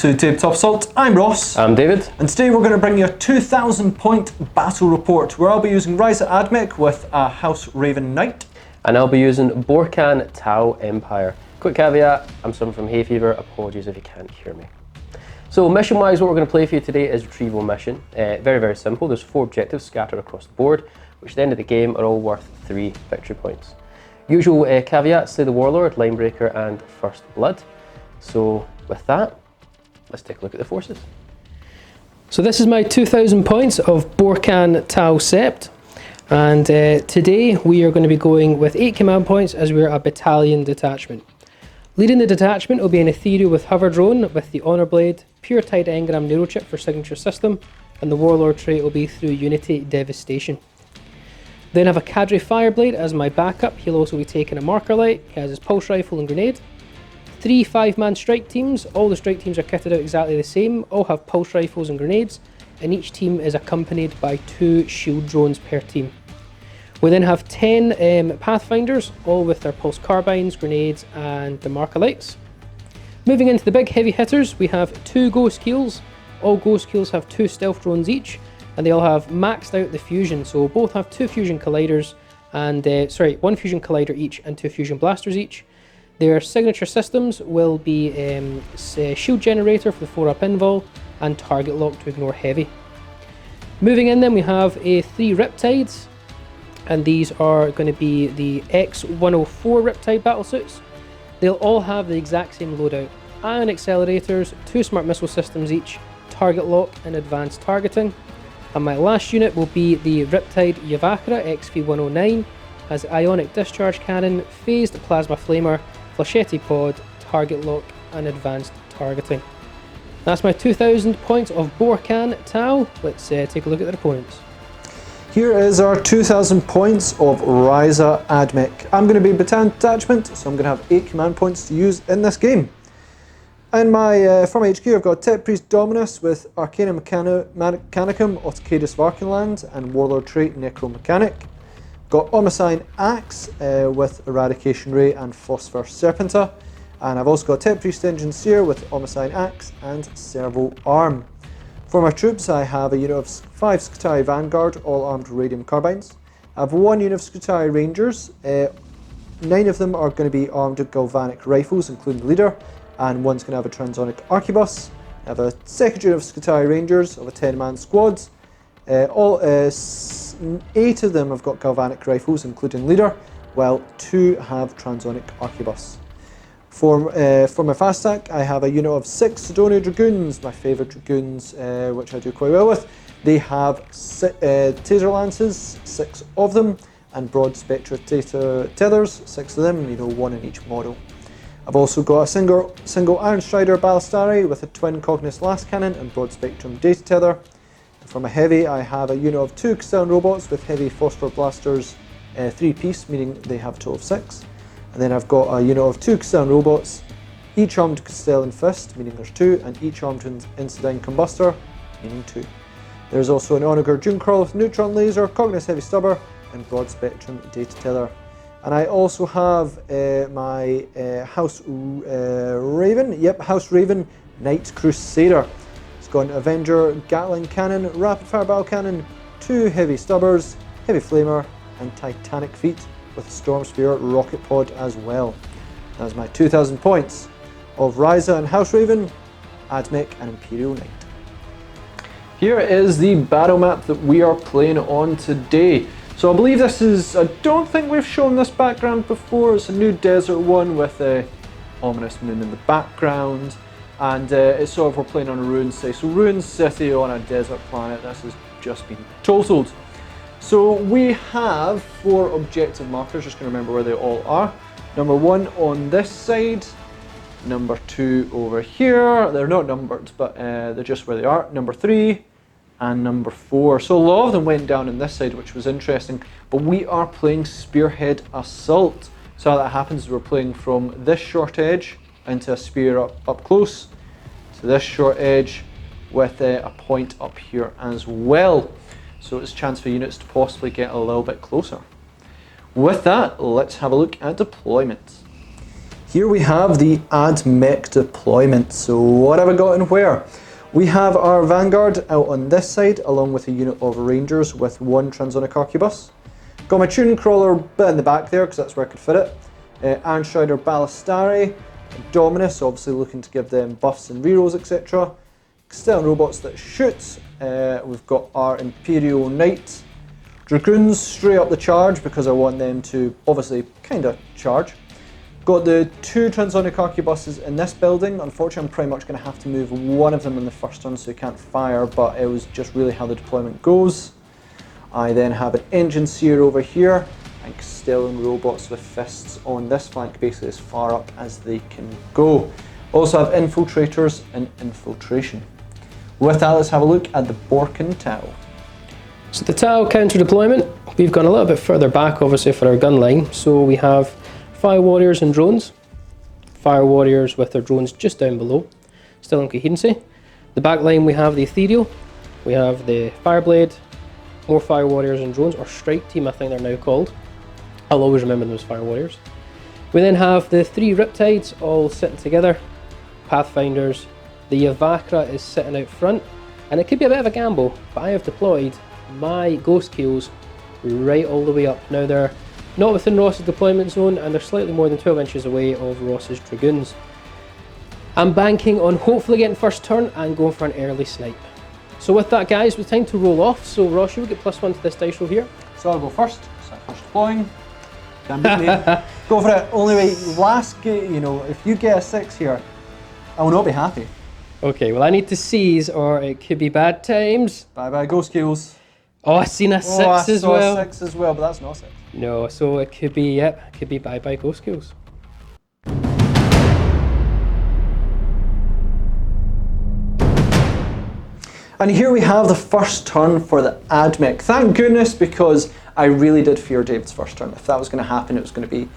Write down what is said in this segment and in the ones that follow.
to Tabletop Assault. I'm Ross. I'm David. And today we're going to bring you a 2,000 point battle report where I'll be using Ryza Admech with a House Raven Knight. And I'll be using Borkan Tau Empire. Quick caveat, I'm suffering from hay fever, apologies if you can't hear me. So mission wise, what we're going to play for you today is Retrieval Mission. Very simple. There's 4 objectives scattered across the board, which at the end of the game are all worth 3 victory points. Usual caveats, Slay the Warlord, Linebreaker and First Blood. So with that, let's take a look at the forces. So this is my 2,000 points of Borkan Tau Sept. And today we are going to be going with 8 command points as we're a battalion detachment. Leading the detachment will be an Ethereal with Hover Drone with the Honor Blade, Pure Tide Engram Neurochip for signature system, and the Warlord trait will be through Unity Devastation. Then have a Cadre Fireblade as my backup. He'll also be taking a Marker Light. He has his Pulse Rifle and Grenade. 3 5-man strike teams. All the strike teams are kitted out exactly the same. All have Pulse Rifles and Grenades, and each team is accompanied by 2 Shield Drones per team. We then have 10 Pathfinders, all with their Pulse Carbines, Grenades and the Marker Lights. Moving into the big heavy hitters, we have 2 Ghost Keels. All Ghost Keels have 2 Stealth Drones each, and they all have maxed out the Fusion, so both have 2 Fusion Colliders, and 1 Fusion Collider each and 2 Fusion Blasters each. Their signature systems will be Shield Generator for the 4-up invul, and Target Lock to ignore heavy. Moving in then, we have 3 Riptides, and these are going to be the X-104 Riptide Battlesuits. They'll all have the exact same loadout. Ion Accelerators, 2 Smart Missile Systems each, Target Lock and Advanced Targeting. And my last unit will be the Riptide Yavakra XV-109, has Ionic Discharge Cannon, Phased Plasma Flamer, Flechette Pod, Target Lock and Advanced Targeting. That's my 2,000 points of Borkan Tau. Let's take a look at their opponents. Here is our 2,000 points of Ryza Admech. I'm going to be battalion detachment, so I'm going to have 8 command points to use in this game. In my from HQ, I've got Tech Priest Dominus with Arcana Mechanicum, Autocadus Varkenland, and Warlord trait Necromechanic. Got Omicine Axe with Eradication Ray and Phosphor Serpenta, and I've also got Tech Priest Engine Seer with Omicine Axe and Servo Arm. For my troops, I have a unit of 5 Skitarii Vanguard, all armed with Radium Carbines. I have 1 unit of Skitarii Rangers. 9 of them are going to be armed with Galvanic Rifles, including the leader, and one's going to have a Transonic Arquebus. I have a second unit of Skitarii Rangers of a 10-man squad. 8 of them have got Galvanic Rifles, including leader, while 2 have Transonic Arquebus. For my fast attack, I have a unit of 6 Sidonia Dragoons, my favourite Dragoons, which I do quite well with. They have Taser Lances, 6 of them, and Broad Spectra Tethers, 6 of them, 1 in each model. I've also got a single Iron Strider Ballistari with a twin Cognis Last Cannon and Broad Spectrum Data Tether. And for my heavy, I have a unit of 2 Castellan Robots with heavy Phosphor Blasters, 3 piece, meaning they have a total of 6. And then I've got a unit of 2 Castellan Robots, each armed with Castellan Fist, meaning there's 2, and each armed with Incidine Combustor, meaning 2. There's also an Onager Junecrawl with Neutron Laser, Cognis Heavy Stubber, and Broad Spectrum Data Tether. And I also have my House Raven, House Raven Knight Crusader. It's got an Avenger Gatling Cannon, Rapid Fire Battle Cannon, 2 Heavy Stubbers, Heavy Flamer, and Titanic Feet, with Storm Spear Rocket Pod as well. That's my 2,000 points of Ryza and House Raven, Admech and Imperial Knight. Here is the battle map that we are playing on today. So I believe this is, I don't think we've shown this background before. It's a new desert one with a ominous moon in the background, and it's sort of, we're playing on a ruined city. So ruined city on a desert planet, this has just been totaled. So we have 4 objective markers, just going to remember where they all are. Number 1 on this side, number 2 over here. They're not numbered, but they're just where they are. Number 3 and number 4. So a lot of them went down on this side, which was interesting. But we are playing Spearhead Assault. So how that happens is we're playing from this short edge into a spear up close to this short edge with a point up here as well. So it's a chance for units to possibly get a little bit closer. With that, let's have a look at deployment. Here we have the Ad Mech deployment. So what have I got and where? We have our Vanguard out on this side, along with a unit of Rangers with 1 Transonic Arquebus. Got my Tuning Crawler bit in the back there, because that's where I could fit it. Iron Strider Ballistari, Dominus, obviously looking to give them buffs and rerolls, etc. External robots that shoot. We've got our Imperial Knight Dragoons straight up the charge, because I want them to obviously kind of charge. Got the 2 Transonic Arquebuses in this building. Unfortunately, I'm pretty much going to have to move one of them in the first turn so he can't fire, but it was just really how the deployment goes. I then have an Engine Seer over here, and Castellan robots with fists on this flank, basically as far up as they can go. Also have Infiltrators and Infiltration. With that, let's have a look at the Borken Tau. So the Tau counter deployment, we've gone a little bit further back obviously for our gun line. So we have Fire Warriors and drones. Fire Warriors with their drones just down below, still in coherency. The back line we have the Ethereal, we have the Fireblade, more Fire Warriors and drones, or Strike Team I think they're now called. I'll always remember them as Fire Warriors. We then have the 3 Riptides all sitting together, Pathfinders. The Yavakra is sitting out front, and it could be a bit of a gamble, but I have deployed my Ghost Kills right all the way up. Now they're not within Ross's deployment zone, and they're slightly more than 12 inches away of Ross's Dragoons. I'm banking on hopefully getting first turn and going for an early snipe. So with that guys, it's time to roll off. So Ross, you will get +1 to this dice roll here. So I'll go first. So first deploying. Can't beat me. Go for it. Only way, if you get a 6 here, I will not be happy. Okay, well I need to seize or it could be bad times. Bye bye Ghost Kills. Oh, I seen a 6 as well. I saw a 6 as well, but that's not a 6. No, so it could be, it could be bye bye Ghost Kills. And here we have the first turn for the Ad Mech. Thank goodness, because I really did fear David's first turn. If that was going to happen, it was going to be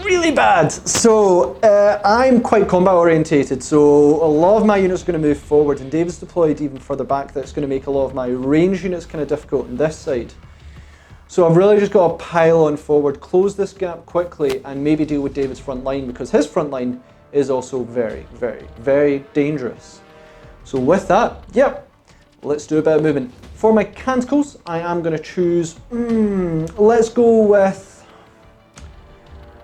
really bad. So I'm quite combat orientated, so a lot of my units are going to move forward, and David's deployed even further back. That's going to make a lot of my range units kind of difficult on this side. So I've really just got to pile on forward, close this gap quickly, and maybe deal with David's front line, because his front line is also very, very, very dangerous. So with that, yep, let's do a bit of movement. For my canticles, I am going to choose, let's go with,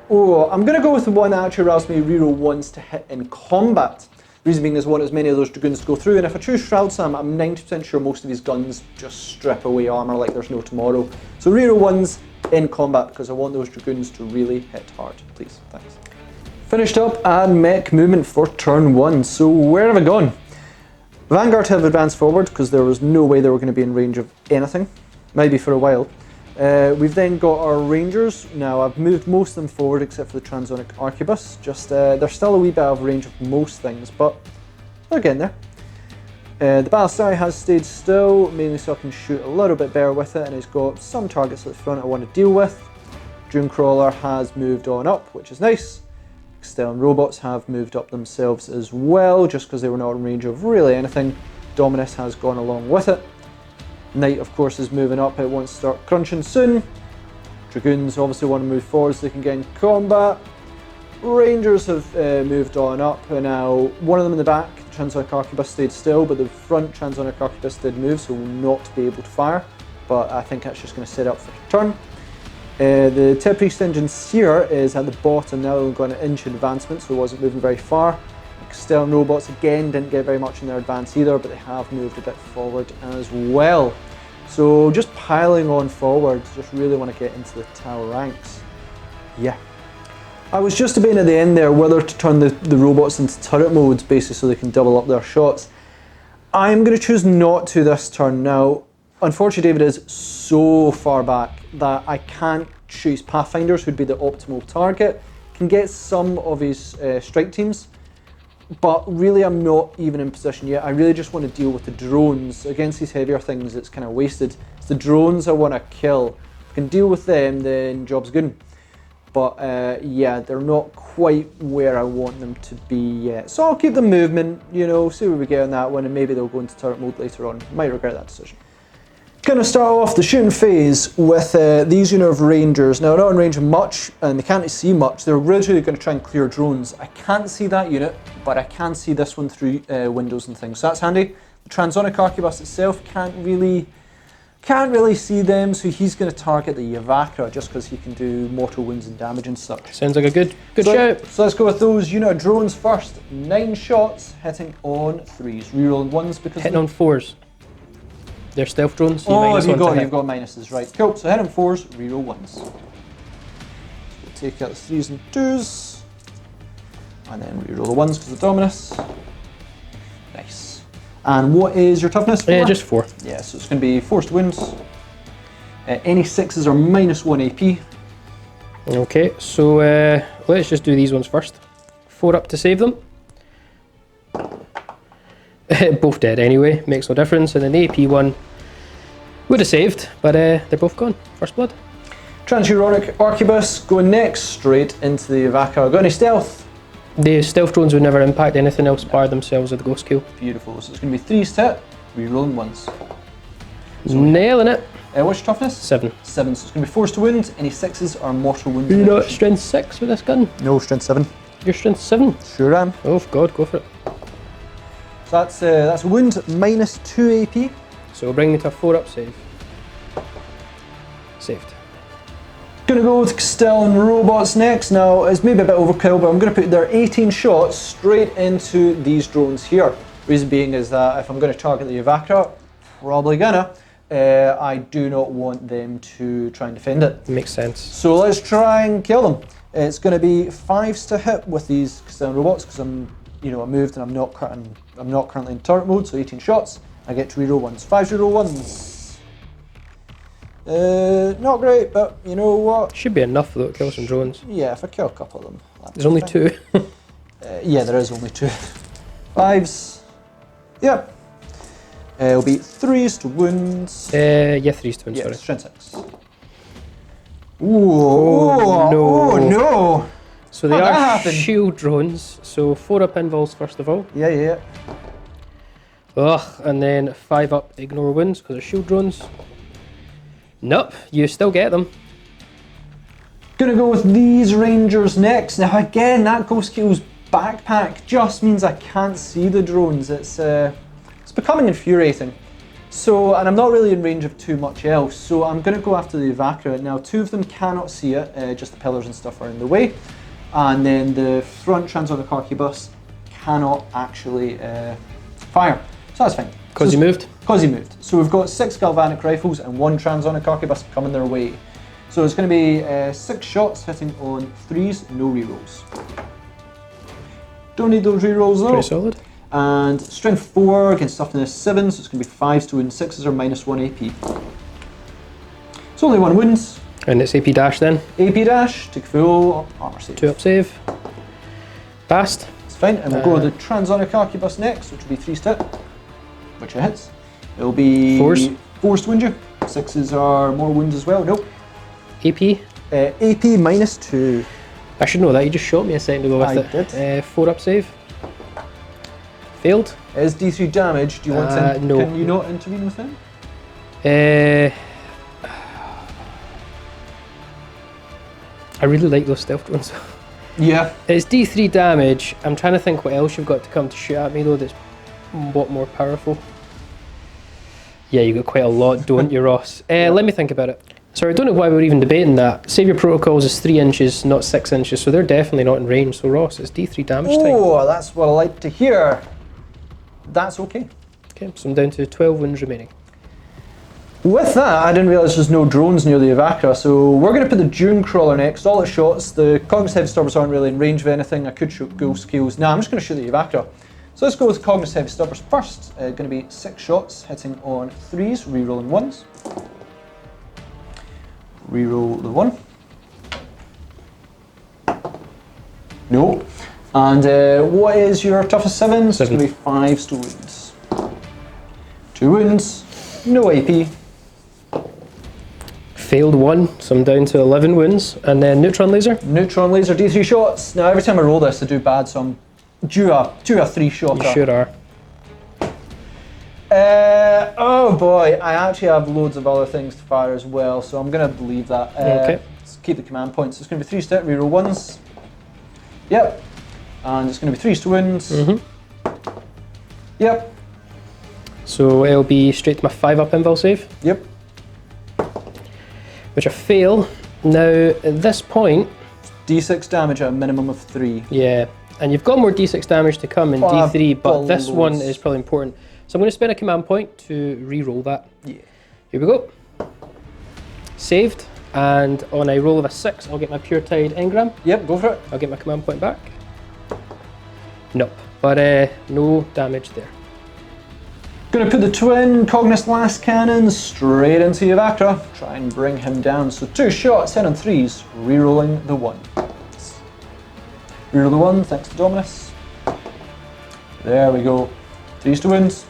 I'm going to go with the one that actually allows me to reroll 1s to hit in combat. Reason being is I want as many of those Dragoons to go through, and if I choose Shroud Sam, I'm 90% sure most of these guns just strip away armour like there's no tomorrow. So reroll 1s in combat, because I want those Dragoons to really hit hard. Please, thanks. Finished up and mech movement for turn 1. So where have I gone? Vanguard have advanced forward, because there was no way they were going to be in range of anything. Maybe for a while. We've then got our Rangers. Now I've moved most of them forward except for the Transonic Arquebus. Just they're still a wee bit out of range of most things, but they're getting there. The Ballistari has stayed still, mainly so I can shoot a little bit better with it, and it's got some targets at the front I want to deal with. Dunecrawler has moved on up, which is nice. External robots have moved up themselves as well, just because they were not in range of really anything. Dominus has gone along with it. Knight, of course, is moving up. It wants to start crunching soon. Dragoons obviously want to move forward so they can get in combat. Rangers have moved on up, and now one of them in the back, the Transonic Arquebus, stayed still, but the front Transonic Arquebus did move, so will not be able to fire. But I think that's just going to set up for a turn. The Tepriest Engine Seer is at the bottom now, they've got an inch advancement, so it wasn't moving very far. External robots again didn't get very much in their advance either, but they have moved a bit forward as well. So just piling on forward, just really want to get into the Tau ranks. Yeah. I was just debating at the end there whether to turn the robots into turret modes, basically so they can double up their shots. I'm going to choose not to this turn now. Unfortunately, David is so far back that I can't choose Pathfinders, who'd be the optimal target. Can get some of his strike teams, but really I'm not even in position yet. I really just want to deal with the drones. Against these heavier things, it's kind of wasted. It's the drones I want to kill. If I can deal with them, then job's good. But yeah, they're not quite where I want them to be yet. So I'll keep the movement, see where we get on that one, and maybe they'll go into turret mode later on. Might regret that decision. Going to start off the shooting phase with these unit of rangers. Now, they're not in range of much, and they can't see much. They're originally going to try and clear drones. I can't see that unit, but I can see this one through windows and things, so that's handy. The Transonic Arquebus itself can't really see them, so he's going to target the Yavakra just because he can do mortal wounds and damage and such. Sounds like a good shout. So let's go with those unit of drones first. 9 shots, hitting on 3s. Rerolling 1s because... Hitting on 4s. They're stealth drones, so you've got minuses, right. Cool, so hit on 4s, reroll 1s. So we'll take out the 3s and 2s. And then reroll the 1s because of Dominus. Nice. And what is your toughness? 4? Yeah, just 4. Yeah, so it's going to be forced wounds. Any 6s are -1 AP. Okay, so let's just do these ones first. 4 up to save them. Both dead anyway, makes no difference. And then the AP one would have saved, but they're both gone. First blood. Transuronic Arquebus going next, straight into the Yavakra. Got any stealth? The stealth drones would never impact anything else bar themselves with the ghost kill. Beautiful, so it's going to be 3s to hit, rerolling 1s. Nailing it. What's your toughness? 7. 7, so it's going to be forced to wound. Any 6s are mortal wounds. You're not strength 6 with this gun? No, strength 7. You're strength 7? Sure am. Oh god, go for it. So that's wound -2 AP. So we'll bring me to a 4 up save. Saved. Gonna go with Castellan robots next. Now, it's maybe a bit overkill, but I'm gonna put their 18 shots straight into these drones here. Reason being is that if I'm gonna target the Yavakra, probably gonna, I do not want them to try and defend it. Makes sense. So let's try and kill them. It's gonna be 5s to hit with these Castellan robots because I moved and I'm not currently in turret mode, so 18 shots. I get to reroll 1s. 5s reroll 1s. Not great, but you know what? Should be enough though to kill some drones. Yeah, if I kill a couple of them. There's only 2. Yeah, there is only 2. 5s. Yep. It'll be 3s to wounds. Yeah, 3s to wounds, Yeah, sorry. strength 6. Ooh, no. So they How'd that are happen? shield drones, so 4 up involves first of all. Yeah. Ugh, and then 5 up ignore wounds because they're shield drones. Nope, you still get them. Gonna go with these rangers next. Now again, that Ghost Kill's backpack just means I can't see the drones. It's becoming infuriating. So, and I'm not really in range of too much else, so I'm gonna go after the Yavakra. Now 2 of them cannot see it, just the pillars and stuff are in the way. And then the front Transonic Arquebus cannot actually fire. So that's fine. Because you moved? Because he moved. So we've got 6 Galvanic Rifles and 1 Transonic Arquebus coming their way. So it's going to be 6 shots hitting on 3s, no rerolls. Don't need those rerolls though. Pretty solid. And strength 4 against toughness 7, so it's going to be 5s to wound. 6s are -1 AP. It's only 1 wounds. And it's AP dash then? AP dash, take full armor save. 2 up save. Passed. It's fine, and we'll go with the Transonic Arquebus next, which will be 3s to hit, which it hits. It'll be 4s. 4s to wound you. 6s are more wounds as well. Nope. AP? AP -2. I should know that, you just shot me a second ago with I it. did. 4 up save. Failed. It is D3 damage. Do you want to? No. Can you not intervene with him? I really like those stealth drones. Yeah. It's D3 damage. I'm trying to think what else you've got to come to shoot at me though that's what more powerful. Yeah, you got quite a lot, don't you, Ross? Let me think about it. Sorry, I don't know why we're even debating that. Savior Protocols is 3 inches, not 6 inches, so they're definitely not in range. So Ross, it's D3 damage time. Oh, that's what I like to hear. That's okay. Okay, so I'm down to 12 wounds remaining. With that, I didn't realise there's no drones near the Yavakra, so we're going to put the Dune Crawler next. All its shots, the Cognus Heavy Stubbers aren't really in range of anything. I could shoot Ghost Kills. Nah, I'm just going to shoot the Yavakra. So let's go with Cognus Heavy Stubbers first. Going to be 6 shots, hitting on 3s, rerolling 1s. Reroll the 1. No. And what is your toughest 7? So it's going to be 5s to wounds. 2 wounds, no AP. Failed 1, so I'm down to 11 wounds. And then Neutron Laser? Neutron Laser, D3 shots. Now every time I roll this I do bad, so I'm due a 3 shot. You sure are. Oh boy, I actually have loads of other things to fire as well, so I'm going to believe that. Okay. Let's keep the command points. It's going to be 3-step, reroll 1s. Yep. And it's going to be 3s to wounds. Yep. So it'll be straight to my 5-up invul save. Yep. Which I fail. Now, at this point... D6 damage at a minimum of 3. Yeah. And you've got more d6 damage to come in d3, but this one is probably important. So I'm going to spend a command point to re-roll that. Yeah. Here we go. Saved, and on a roll of a 6, I'll get my Pure Tide engram. Yep, go for it. I'll get my command point back. Nope, but no damage there. Gonna put the twin Cognus Last Cannon straight into Evacra. Try and bring him down. So 2 shots, 10 on 3s, re-rolling the 1. Reroll the 1, thanks to Dominus. There we go. 3s to wounds.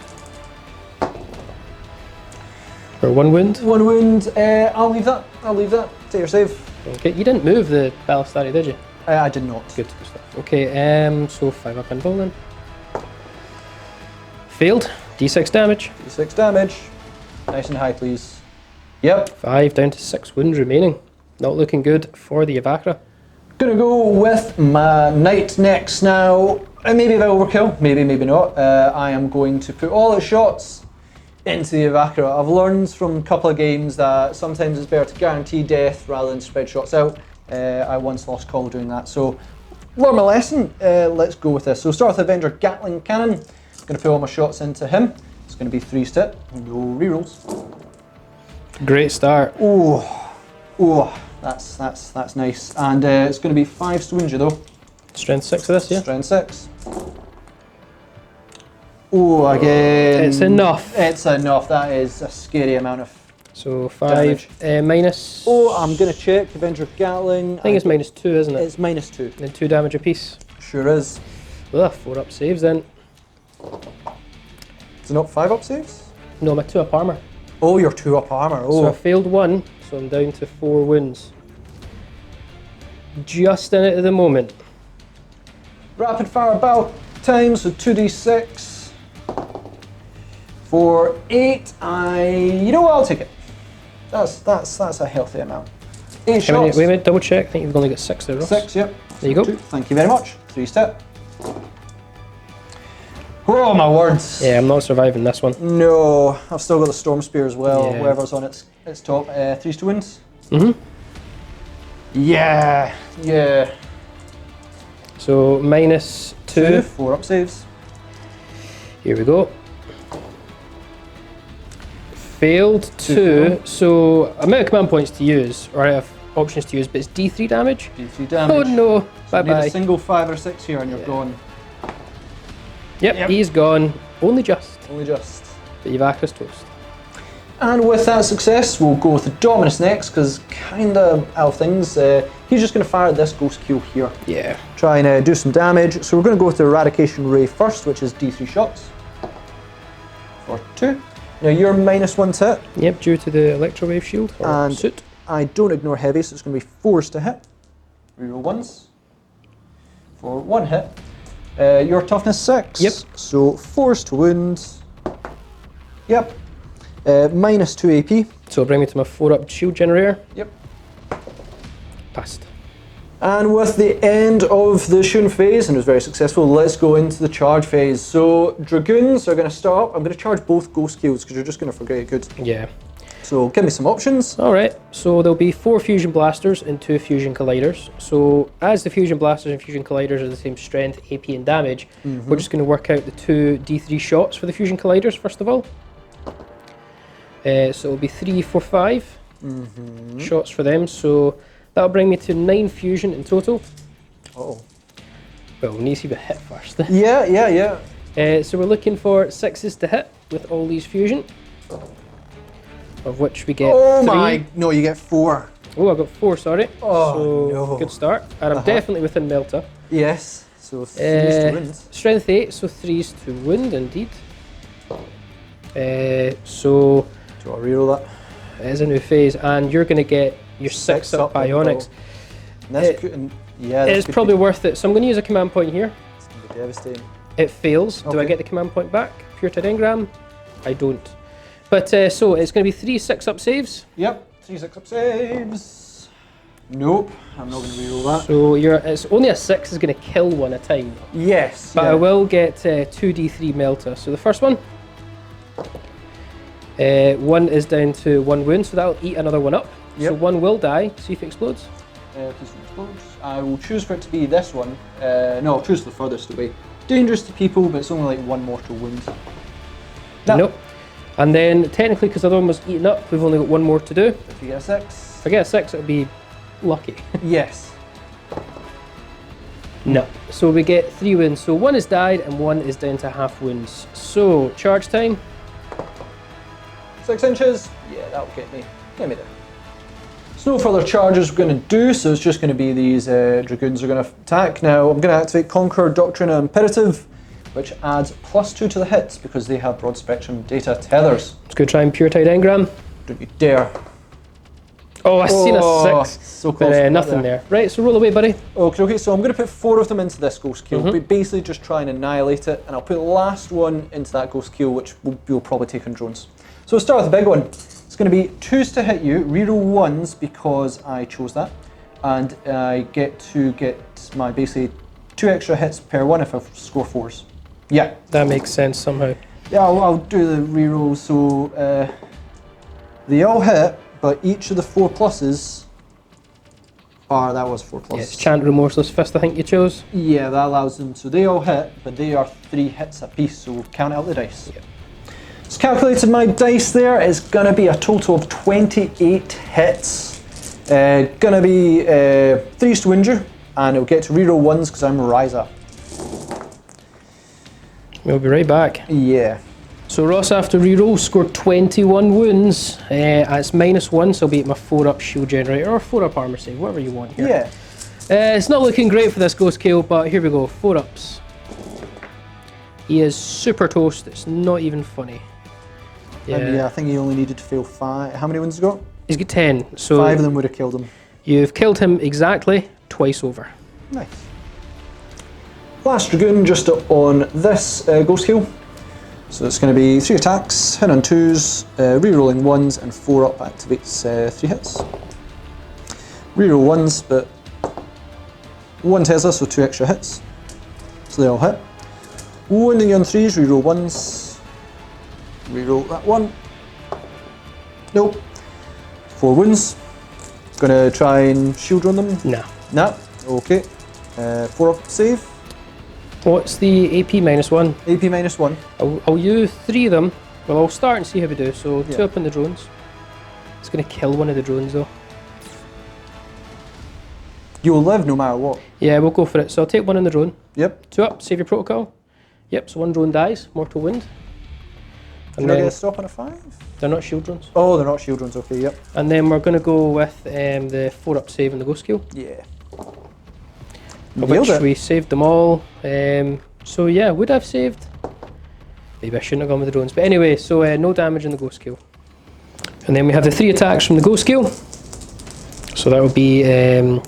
For 1 wound. 1 wound, I'll leave that. Take your save. Okay, you didn't move the Ballistari, did you? I did not. Good stuff. Okay, so 5-up invul then. Failed. D6 damage. D6 damage. Nice and high, please. Yep. 5 down to 6 wounds remaining. Not looking good for the Evacra. Gonna go with my knight next now. Maybe a bit overkill, maybe not. I am going to put all its shots into the Evacra. I've learned from a couple of games that sometimes it's better to guarantee death rather than spread shots out. I once lost call doing that, so learn my lesson. Let's go with this. So start with Avenger Gatling Cannon. I'm gonna put all my shots into him. It's gonna be 3-step, no rerolls. Great start. Oh, that's nice. And it's gonna be 5 to wound you though. Strength 6 of this, yeah? Strength 6. Oh, again. It's enough. It's enough. That is a scary amount of. So 5 minus. Oh, I'm gonna check. Avenger Gatling. I think it's -2, isn't it? It's -2. And 2 damage apiece. Sure is. Ugh, 4-up saves then. Is it not 5-up saves? No, my 2-up armor. Oh, you're 2-up armor. Oh. So I failed 1, so I'm down to 4 wounds. Just in it at the moment. Rapid fire battle time, so 2d6. For 8, you know what, I'll take it. That's a healthy amount. 8 shots. Wait a minute, double check. I think you've only got 6 there, Ross. 6, yep. There you go. 2. Thank you very much. 3-step. Oh my words. Yeah, I'm not surviving this one. No, I've still got the Storm Spear as well, Yeah. whatever's on its top. 3s to wounds. Mm-hmm. Yeah. So -2. 4-up saves. Here we go. Failed 2, so I'm out of command points to use, or I have options to use, but it's D3 damage. D3 damage. Oh no, So need a bye-bye. single 5 or 6 here and you're gone. Yep, he's gone. Only just. Only just. But Evacra's toast. And with that success, we'll go with the Dominus next, because kinda out of things, he's just going to fire this Ghost Kill here. Yeah. Try and do some damage. So we're going to go with the Eradication Ray first, which is D3 shots. For 2. Now you're -1 to hit. Yep, due to the Electrowave Shield, or And suit. I don't ignore heavy, so it's going to be 4s to hit. Reroll 1s. For 1 hit. Your toughness 6. Yep. So 4s to wound. Yep. -2 AP. So it'll bring me to my 4-up shield generator. Yep. Passed. And with the end of the Shun phase, and it was very successful, let's go into the charge phase. So Dragoons are going to start up. I'm going to charge both Ghost Kills because you're just going to forget it good. Yeah. So give me some options. Alright, so there'll be 4 Fusion Blasters and 2 Fusion Colliders. So as the Fusion Blasters and Fusion Colliders are the same strength, AP and damage, we're just going to work out the 2 D3 shots for the Fusion Colliders first of all. So it'll be 3, 4, 5 shots for them. So that'll bring me to 9 Fusion in total. Oh. Well, we need to see the hit first. Yeah. So we're looking for 6s to hit with all these Fusion. Of which we get 3. No, you get 4. Oh, I got 4, sorry. Oh, so, no. good start. And I'm definitely within Melta. Yes. So 3s to wound. Strength 8, so 3s to wound, indeed. So, Do you want to reroll that? it is a new phase, and you're going to get your 6-up Bionics. And that's good. And yeah, that's It's good. probably worth it. So I'm going to use a command point here. It's going to be devastating. It fails. Do I Okay. get the command point back? Pure Tide engram? I don't. But so it's going to be 3 6-up saves. Yep, 3 6-up saves. Nope, I'm not going to reroll that. So it's only a 6 is going to kill one at a time. Yes. But I will get 2d3 melta. So the first one. 1 is down to 1 wound, so that'll eat another one up. Yep. So 1 will die. See if it explodes. Please don't explode. I will choose for it to be this one. No, I'll choose the furthest away. Dangerous to people, but it's only like 1 mortal wound. Nope. And then technically, because the other one was eaten up, we've only got 1 more to do. If you get a 6. If I get a 6, it'll be lucky. Yes. No. So we get 3 wounds. So 1 is died and 1 is down to half wounds. So charge time. 6 inches. Yeah, that'll get me. Get me there. So no further charges we're going to do, so it's just going to be these dragoons are going to attack. Now I'm going to activate Conquer Doctrine Imperative, which adds +2 to the hits because they have broad spectrum data tethers. Let's go try and Pure Tide Engram. Don't you dare. Oh, I seen a 6. So close. But nothing there. Right, so roll away, buddy. Okay, so I'm going to put 4 of them into this ghost kill, but basically just try and annihilate it, and I'll put the last one into that ghost kill, which we'll probably take on drones. So we'll start with the big one. It's going to be 2s to hit you, reroll 1s because I chose that, and I get to get my basically 2 extra hits per one if I score 4s. Yeah. That makes sense somehow. Yeah, I'll do the reroll. So they all hit, but each of the 4 pluses are, that was 4 pluses. Yes, Chant Remorseless Fist I think you chose. Yeah, that allows them, so they all hit, but they are 3 hits apiece, so we'll count out the dice. Yep. It's calculated my dice there. It's going to be a total of 28 hits. Going to be 3s to injure, and it'll get to reroll 1s because I'm Ryza. We'll be right back. Yeah. So Ross, after reroll, scored 21 wounds. It's -1, so I'll be at my 4-up shield generator, or 4-up armor save, whatever you want here. Yeah. It's not looking great for this ghost kill, but here we go, 4-ups. He is super toast, it's not even funny. Yeah, I think he only needed to fail 5. How many wins he got? He's got 10, so 5 of them would have killed him. You've killed him exactly twice over. Nice. Last Dragoon just on this ghost kill. So it's going to be 3 attacks, hit on 2s, re-rolling 1s, and 4-up activates 3 hits. Reroll 1s, but 1 Tesla, so 2 extra hits. So they all hit. Wounding you on 3s, reroll 1s. Reroll that 1. Nope. 4 wounds. Gonna try and shield on them? No. Nah. Okay. 4-up save. What's the AP -1? AP -1. I'll use 3 of them. Well, I'll start and see how we do. So 2 up on the drones. It's going to kill one of the drones though. You'll live no matter what. Yeah, we'll go for it. So I'll take 1 on the drone. Yep. 2 up, save your protocol. Yep, so 1 drone dies, mortal wound. Can I get a stop on a 5? They're not shield drones. Oh, they're not shield drones, okay, yep. And then we're going to go with the 4-up save and the ghost kill. Yeah. Which we saved them all. So yeah, would I've saved? Maybe I shouldn't have gone with the drones. But anyway, so no damage in the ghost kill. And then we have the 3 attacks from the ghost kill. So that would be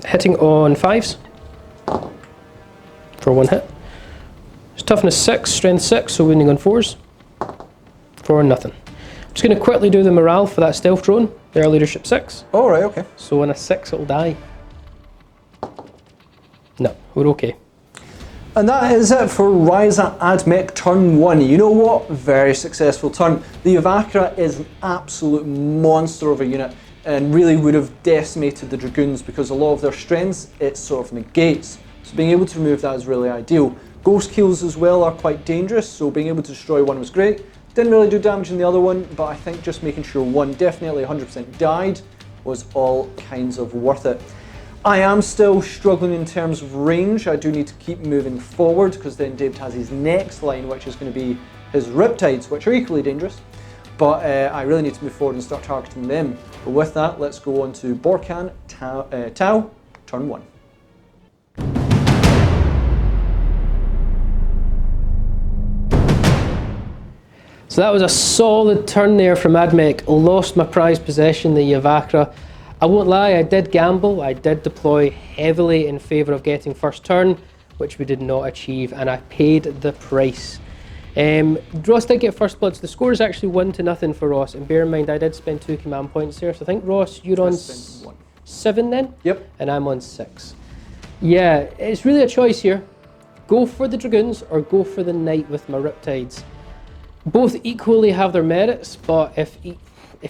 hitting on 5s for 1 hit. It's toughness 6, strength 6, so wounding on 4s for nothing. I'm just going to quickly do the morale for that stealth drone. Their leadership 6. Oh, right, okay. So on a 6 it'll die. No, we're okay. And that is it for Ryza Admech turn 1. You know what? Very successful turn. The Evacra is an absolute monster of a unit and really would have decimated the Dragoons because a lot of their strengths it sort of negates. So being able to remove that is really ideal. Ghost kills as well are quite dangerous, so being able to destroy 1 was great. Didn't really do damage in the other one, but I think just making sure 1 definitely 100% died was all kinds of worth it. I am still struggling in terms of range. I do need to keep moving forward because then David has his next line, which is going to be his Riptides, which are equally dangerous. But I really need to move forward and start targeting them. But with that, let's go on to Borkan Tau, turn 1. So that was a solid turn there from Admech. Lost my prized possession, the Evacra. I won't lie, I did gamble. I did deploy heavily in favour of getting first turn, which we did not achieve, and I paid the price. Ross did get first blood, so the score is actually 1-0 for Ross. And bear in mind, I did spend 2 command points there. So I think, Ross, you're on 7 then? Yep. And I'm on 6. Yeah, it's really a choice here. Go for the Dragoons or go for the Knight with my Riptides. Both equally have their merits, but if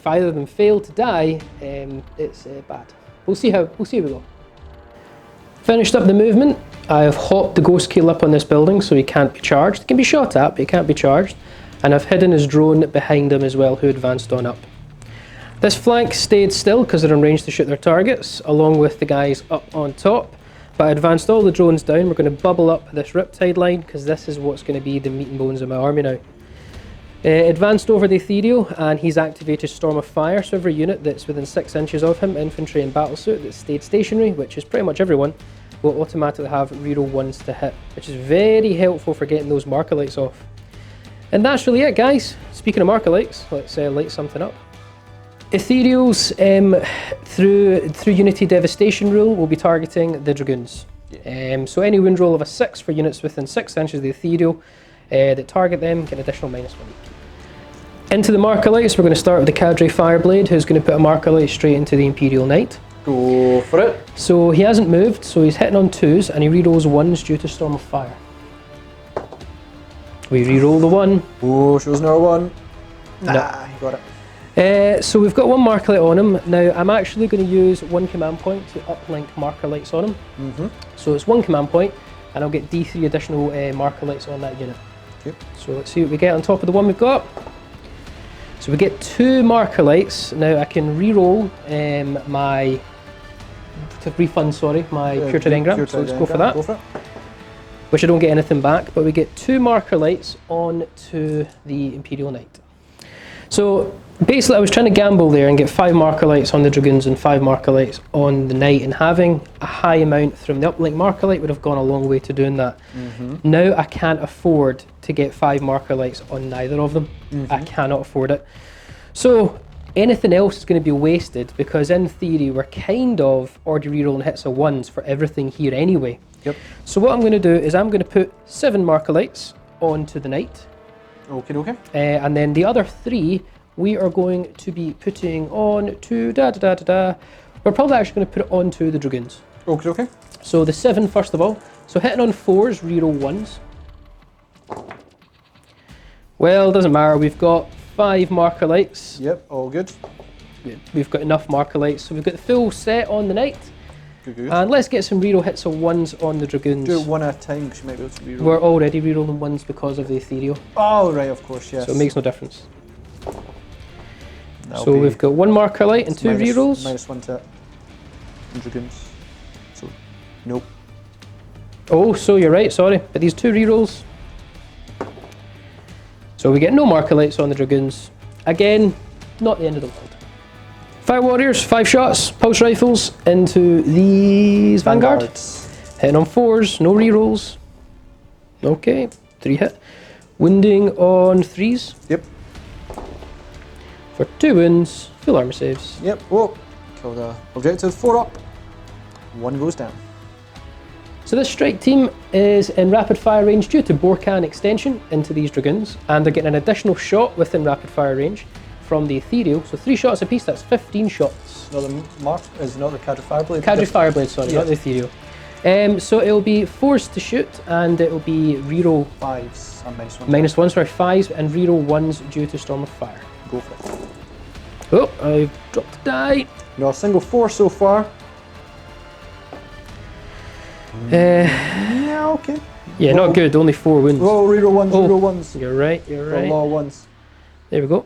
either of them fail to die, it's bad. We'll see how we go. Finished up the movement. I have hopped the Ghost Keel up on this building so he can't be charged. He can be shot at, but he can't be charged. And I've hidden his drone behind him as well, who advanced on up. This flank stayed still because they're in range to shoot their targets, along with the guys up on top. But I advanced all the drones down. We're going to bubble up this Riptide line because this is what's going to be the meat and bones of my army now. Advanced over the Ethereal, and he's activated Storm of Fire, so every unit that's within 6 inches of him, infantry and battlesuit, that stayed stationary, which is pretty much everyone, will automatically have reroll 1s to hit, which is very helpful for getting those marker lights off. And that's really it, guys. Speaking of marker lights, let's light something up. Ethereals, through Unity Devastation rule, will be targeting the Dragoons. Yeah. So any wound roll of a 6 for units within 6 inches of the Ethereal that target them get an additional -1 each. Into the marker lights, we're going to start with the Cadre Fireblade, who's going to put a marker light straight into the Imperial Knight. Go for it. So he hasn't moved, so he's hitting on 2s, and he rerolls 1s due to Storm of Fire. We reroll the 1. Oh, shows another 1. Nah, No. he got it. So we've got 1 marker light on him. Now I'm actually going to use 1 command point to uplink marker lights on him. So it's 1 command point, and I'll get D3 additional marker lights on that unit. Okay. So let's see what we get on top of the 1 we've got. So we get 2 marker lights. Now I can re-roll my pure terrain engram. So let's go for that. Go for it. Which I don't get anything back, but we get 2 marker lights onto the Imperial Knight. So basically I was trying to gamble there and get 5 marker lights on the Dragoons and 5 marker lights on the Knight, and having a high amount from the uplink marker light would have gone a long way to doing that. Now I can't afford to get 5 marker lights on neither of them. I cannot afford it. So anything else is going to be wasted, because in theory we're kind of already rerolling hits of 1s for everything here anyway. Yep. So what I'm going to do is I'm going to put 7 marker lights onto the Knight. Okay. And then the other 3 we are going to be putting on to We're probably actually going to put it onto the Dragoons. Okay. So the 7 first of all. So hitting on 4s, reroll 1s. Well, doesn't matter. We've got 5 marker lights. Yep, all good. We've got enough marker lights, so we've got the full set on the Knight. Good. And let's get some reroll hits of 1s on the Dragoons. Do it 1 at a time because you might be able to reroll. We're already rerolling 1s because of the Ethereal. Oh, right, of course, yes. So it makes no difference. So we've got 1 marker light and 2 rerolls. -1 to Dragoons. So, nope. Oh, so you're right, sorry. But these 2 rerolls. So we get no marker lights on the Dragoons. Again, not the end of the world. Fire Warriors, 5 shots, pulse rifles into these Vanguards. Hitting on 4s, no rerolls. Okay, 3 hit. Wounding on 3s. Yep. For 2 wounds, full armor saves. Yep, whoa. Kill the objective, 4 up. 1 goes down. So this strike team is in rapid fire range due to Borkan extension into these Dragoons, and they're getting an additional shot within rapid fire range from the Ethereal. So 3 shots apiece, that's 15 shots. Another mark is not the Cadre Fireblade. Cadre Fireblade, sorry, not the Ethereal. So it'll be forced to shoot, and it'll be reroll 5s and -1. -1, sorry, 5s and reroll 1s due to Storm of Fire. Go for it. Oh, I've dropped a die. No, a single 4 so far. Yeah, okay. Yeah, not good, only 4 wounds. Oh, reroll 1s, reroll 1s. You're right. A lot of 1s. There we go.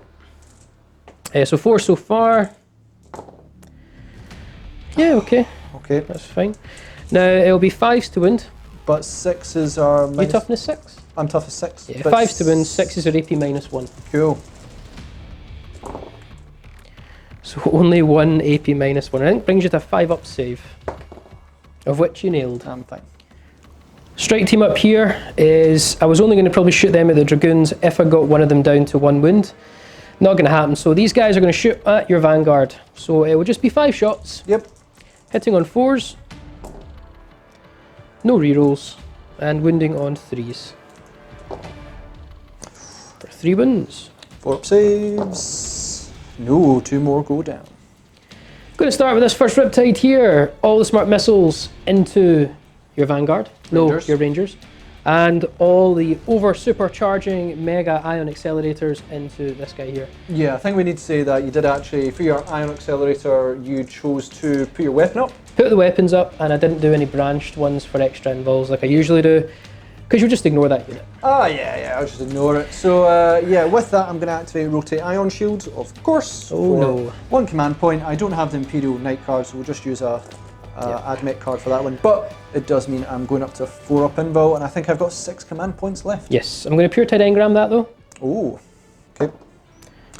So 4 so far. Yeah, okay. Okay. That's fine. Now it'll be 5s to wound. But 6s are You toughness 6? I'm tough as 6. Yeah, 5s to wound, 6s are AP -1. Cool. So only 1 AP -1. I think brings you to a 5 up save, of which you nailed. I'm fine. Strike team up here is, I was only going to probably shoot them at the Dragoons if I got one of them down to 1 wound. Not going to happen. So these guys are going to shoot at your Vanguard. So it will just be 5 shots. Yep. Hitting on 4s. No rerolls. And wounding on 3s. for 3 wins. 4 up saves. No, 2 more go down. Going to start with this first Riptide here. All the smart missiles into your Vanguard. Rangers. No, your Rangers. And all the over supercharging mega ion accelerators into this guy here. Yeah, I think we need to say that you did actually, for your ion accelerator, you chose to put your weapon up. Put the weapons up, and I didn't do any branched ones for extra invulns like I usually do, because you'll just ignore that unit. Ah, yeah, I'll just ignore it. So, yeah, with that, I'm going to activate Rotate Ion Shield, of course. Oh, no. 1 command point. I don't have the Imperial Knight card, so we'll just use a Admech card for that one. But it does mean I'm going up to 4 up invul, and I think I've got 6 command points left. Yes, I'm going to Pure Tide Engram that though. Oh, okay.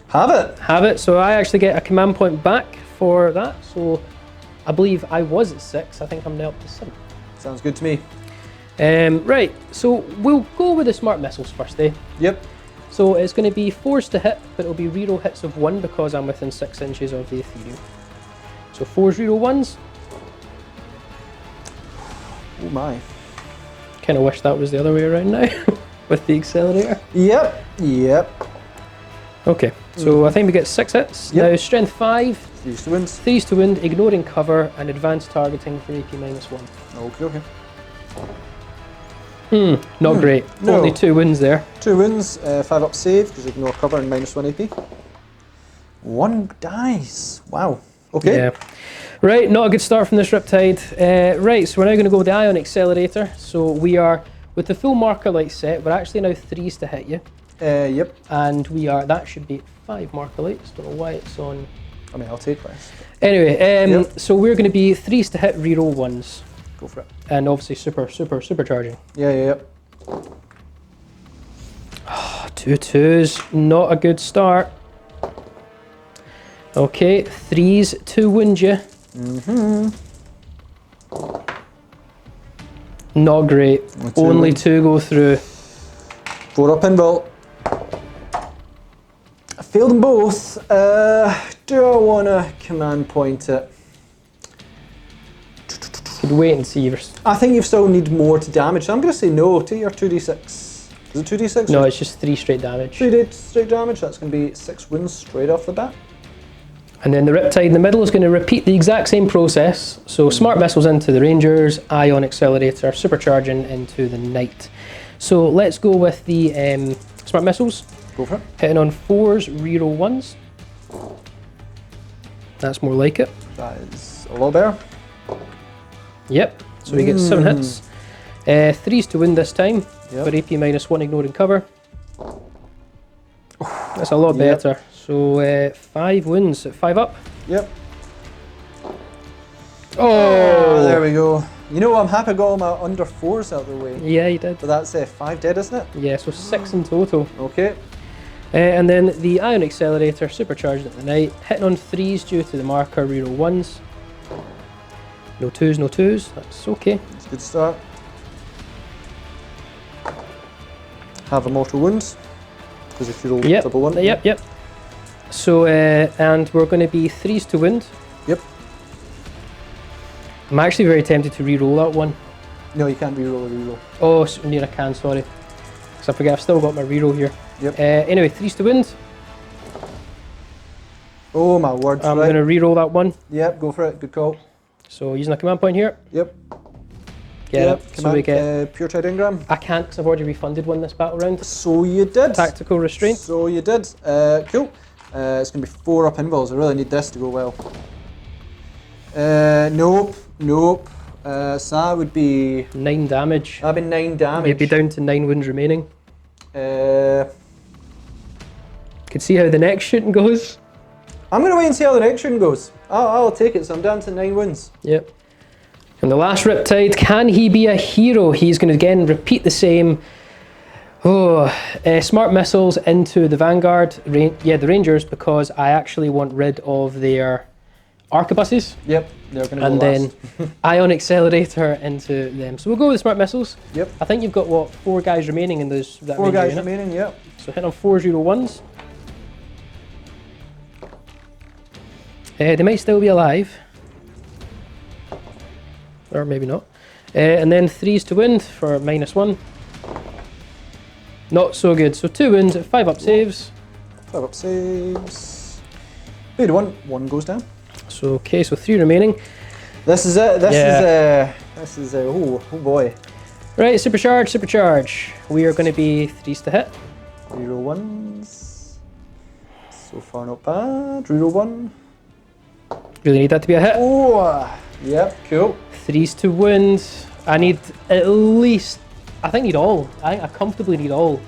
Have it. Have it. So I actually get a command point back for that. So I believe I was at 6. I think I'm now up to 7. Sounds good to me. Right, so we'll go with the smart missiles first, eh? Yep. So it's going to be 4s to hit, but it'll be reroll hits of 1 because I'm within 6 inches of the Ethereum. So 4s reroll 1s. Oh my. Kind of wish that was the other way around now with the accelerator. Yep. Okay, so I think we get 6 hits. Yep. Now strength 5, 3 to wins. 3s to wind, ignoring cover, and advanced targeting for AP -1. Okay. Not great. No. Only 2 wins there. 2 wins, 5 up save, because ignore cover and -1 AP. 1 dice. Wow. Okay. Yeah. Right, not a good start from this Riptide. Right, so we're now going to go with the Ion Accelerator. So we are, with the full marker light set, we're actually now 3s to hit you. Yep. And we are, that should be 5 marker lights. Don't know why it's on. I mean, I'll take less. Anyway, Yep. so we're going to be 3s to hit, reroll 1s. Go for it. And obviously supercharging. Yeah. 2 2s, not a good start. Okay, 3s to wound you. Not great. Only 2 go through. 4 up invul. I failed them both. Do I want to command point it? Could wait and see. I think you still need more to damage, so I'm going to say no. Take your 2d6. Is it 2d6? No, it's just 3 straight damage. 3d straight damage. That's going to be 6 wounds straight off the bat. And then the Riptide in the middle is going to repeat the exact same process. So smart missiles into the Rangers, Ion Accelerator, supercharging into the Knight. So let's go with the smart missiles. Go for it. Hitting on 4s, reroll 1s. That's more like it. That is a lot better. Yep, so we get 7 hits. 3s to win this time, Yep. for AP -1 ignoring cover. That's a lot better. So 5 wins at 5 up. Yep. Oh! There we go. You know, I'm happy I got all my under 4s out of the way. Yeah, you did. So that's 5 dead, isn't it? Yeah, so 6 in total. Okay. And then the Ion Accelerator, supercharged at the Knight, hitting on 3s due to the marker, reroll 1s. No 2s, no 2s, that's okay. It's a good start. Have a mortal wound, because if you roll double one. Yep. So, and we're going to be 3s to wind. Yep. I'm actually very tempted to re-roll that one. No, you can't reroll a reroll. Oh, near I can, sorry. Because I forget I've still got my reroll here. Yep. Anyway, 3s to wind. Oh my word. I'm going to re-roll that one. Yep, go for it. Good call. So using a command point here. Yep. Get it. So we get. Pure Tide Engram. I can't because I've already refunded one this battle round. So you did. Tactical restraint. So you did. Cool. It's going to be 4 up invuls. I really need this to go well. Nope. So that would be 9 damage. That'd be 9 damage. You'd be down to 9 wounds remaining. I'm Could see how the next shooting goes. going to wait and see how the next shooting goes. I'll take it. So I'm down to 9 wounds. Yep. And the last Riptide, can he be a hero? He's going to again repeat the same. Smart missiles into the Vanguard. The Rangers, because I actually want rid of their arquebuses. Yep, they're going to go And last. then Ion Accelerator into them. So we'll go with the smart missiles. Yep. I think you've got, what, 4 guys remaining in those. That 4 Ranger guys unit. remaining, yep. So hit on 401s. They might still be alive. Or maybe not. And then 3s to wind for -1. Not so good. So 2 wounds, 5 up saves. 5 up saves. Paid 1. 1 goes down. So okay, so 3 remaining. This is it. This is oh boy. Right, supercharge. We are going to be 3s to hit. Reroll 1s. So far not bad. Reroll 1. Really need that to be a hit. Oh, yep, cool. 3s to wound. I need at least, I think I comfortably need all.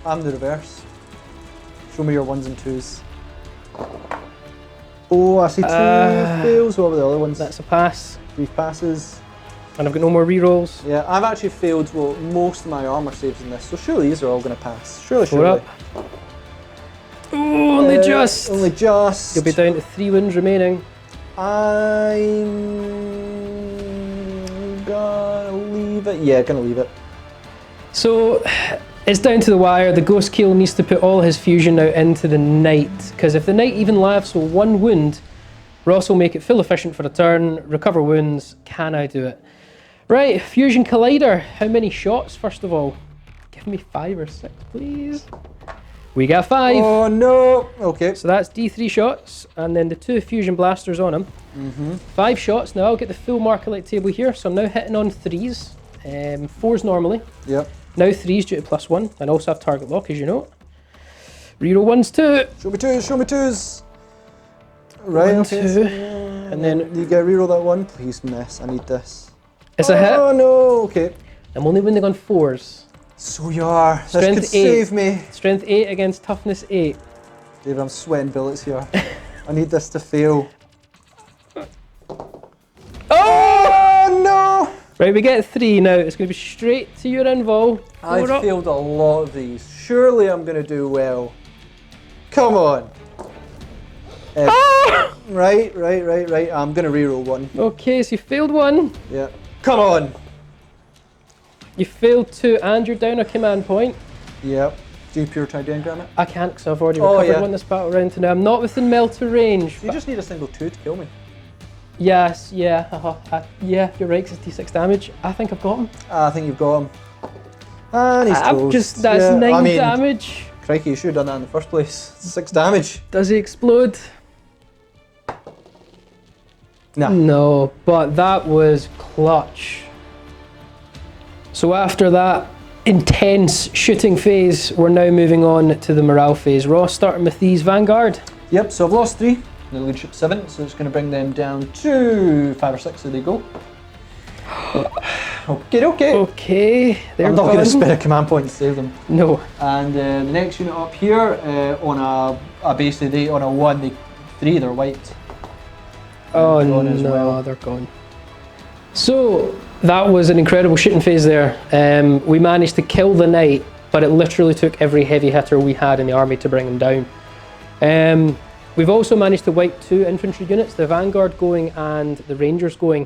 I'm the reverse. Show me your 1s and 2s. Oh, I see 2 fails. What were the other ones? That's a pass. Brief passes. And I've got no more rerolls. Yeah, I've actually failed most of my armor saves in this, so surely these are all going to pass. Surely. Up. Oh, only just. Only just. You'll be down to 3 wounds remaining. I'm gonna leave it. Yeah, gonna leave it. So it's down to the wire. The Ghost Keel needs to put all his fusion now into the Knight, because if the Knight even laughs with 1 wound, Ross will make it full efficient for a turn, recover wounds. Can I do it? Right, Fusion Collider. How many shots, first of all? Give me 5 or 6, please. We got 5. Oh no! Okay. So that's D3 shots, and then the 2 Fusion Blasters on him. 5 shots. Now I'll get the full Marker-Light table here, so I'm now hitting on 3s. 4s normally. Yep. Now 3s due to +1, and also have target lock, as you know. Reroll 1s too. Show me 2s, show me 2s! Right, 1, okay. 2, and then you get reroll that 1. Please miss, I need this. it's a hit. Oh no, okay. I'm only winning on 4s. So you are. This Strength could 8. save me. Strength 8 against Toughness 8. David, I'm sweating bullets here. I need this to fail. Oh no! Right, we get 3 now. It's going to be straight to your invul. I've Forward up. failed a lot of these. Surely I'm going to do well. Come on. Right. I'm going to reroll 1. Okay, so you failed 1. Yeah. Come on. You failed 2, and you're down a command point. Yep. Do you pure tide engram it? I can't, because I've already recovered yeah. 1 this battle round. Now I'm not within melter range. You just need a single 2 to kill me. Yes, yeah, yeah, you're right, 'cause it's D6 damage. I think I've got him. I think you've got him. And he's toast. That's Yeah, 9 I mean, damage. Crikey, you should have done that in the first place. 6 damage. Does he explode? Nah. No, but that was clutch. So after that intense shooting phase, we're now moving on to the morale phase. Ross, starting with these Vanguard. Yep, so I've lost 3. The leadership 7, so it's going to bring them down to 5 or 6. There they go. Okay. Okay, they're I'm not going to gone. spend a command point to save them. No. And the next unit up here, on a basically on a 1, 3, they're wiped. Oh Gone no, as well. they're gone. So that was an incredible shooting phase there. We managed to kill the Knight, but it literally took every heavy hitter we had in the army to bring him down. We've also managed to wipe 2 infantry units, the Vanguard going and the Rangers going.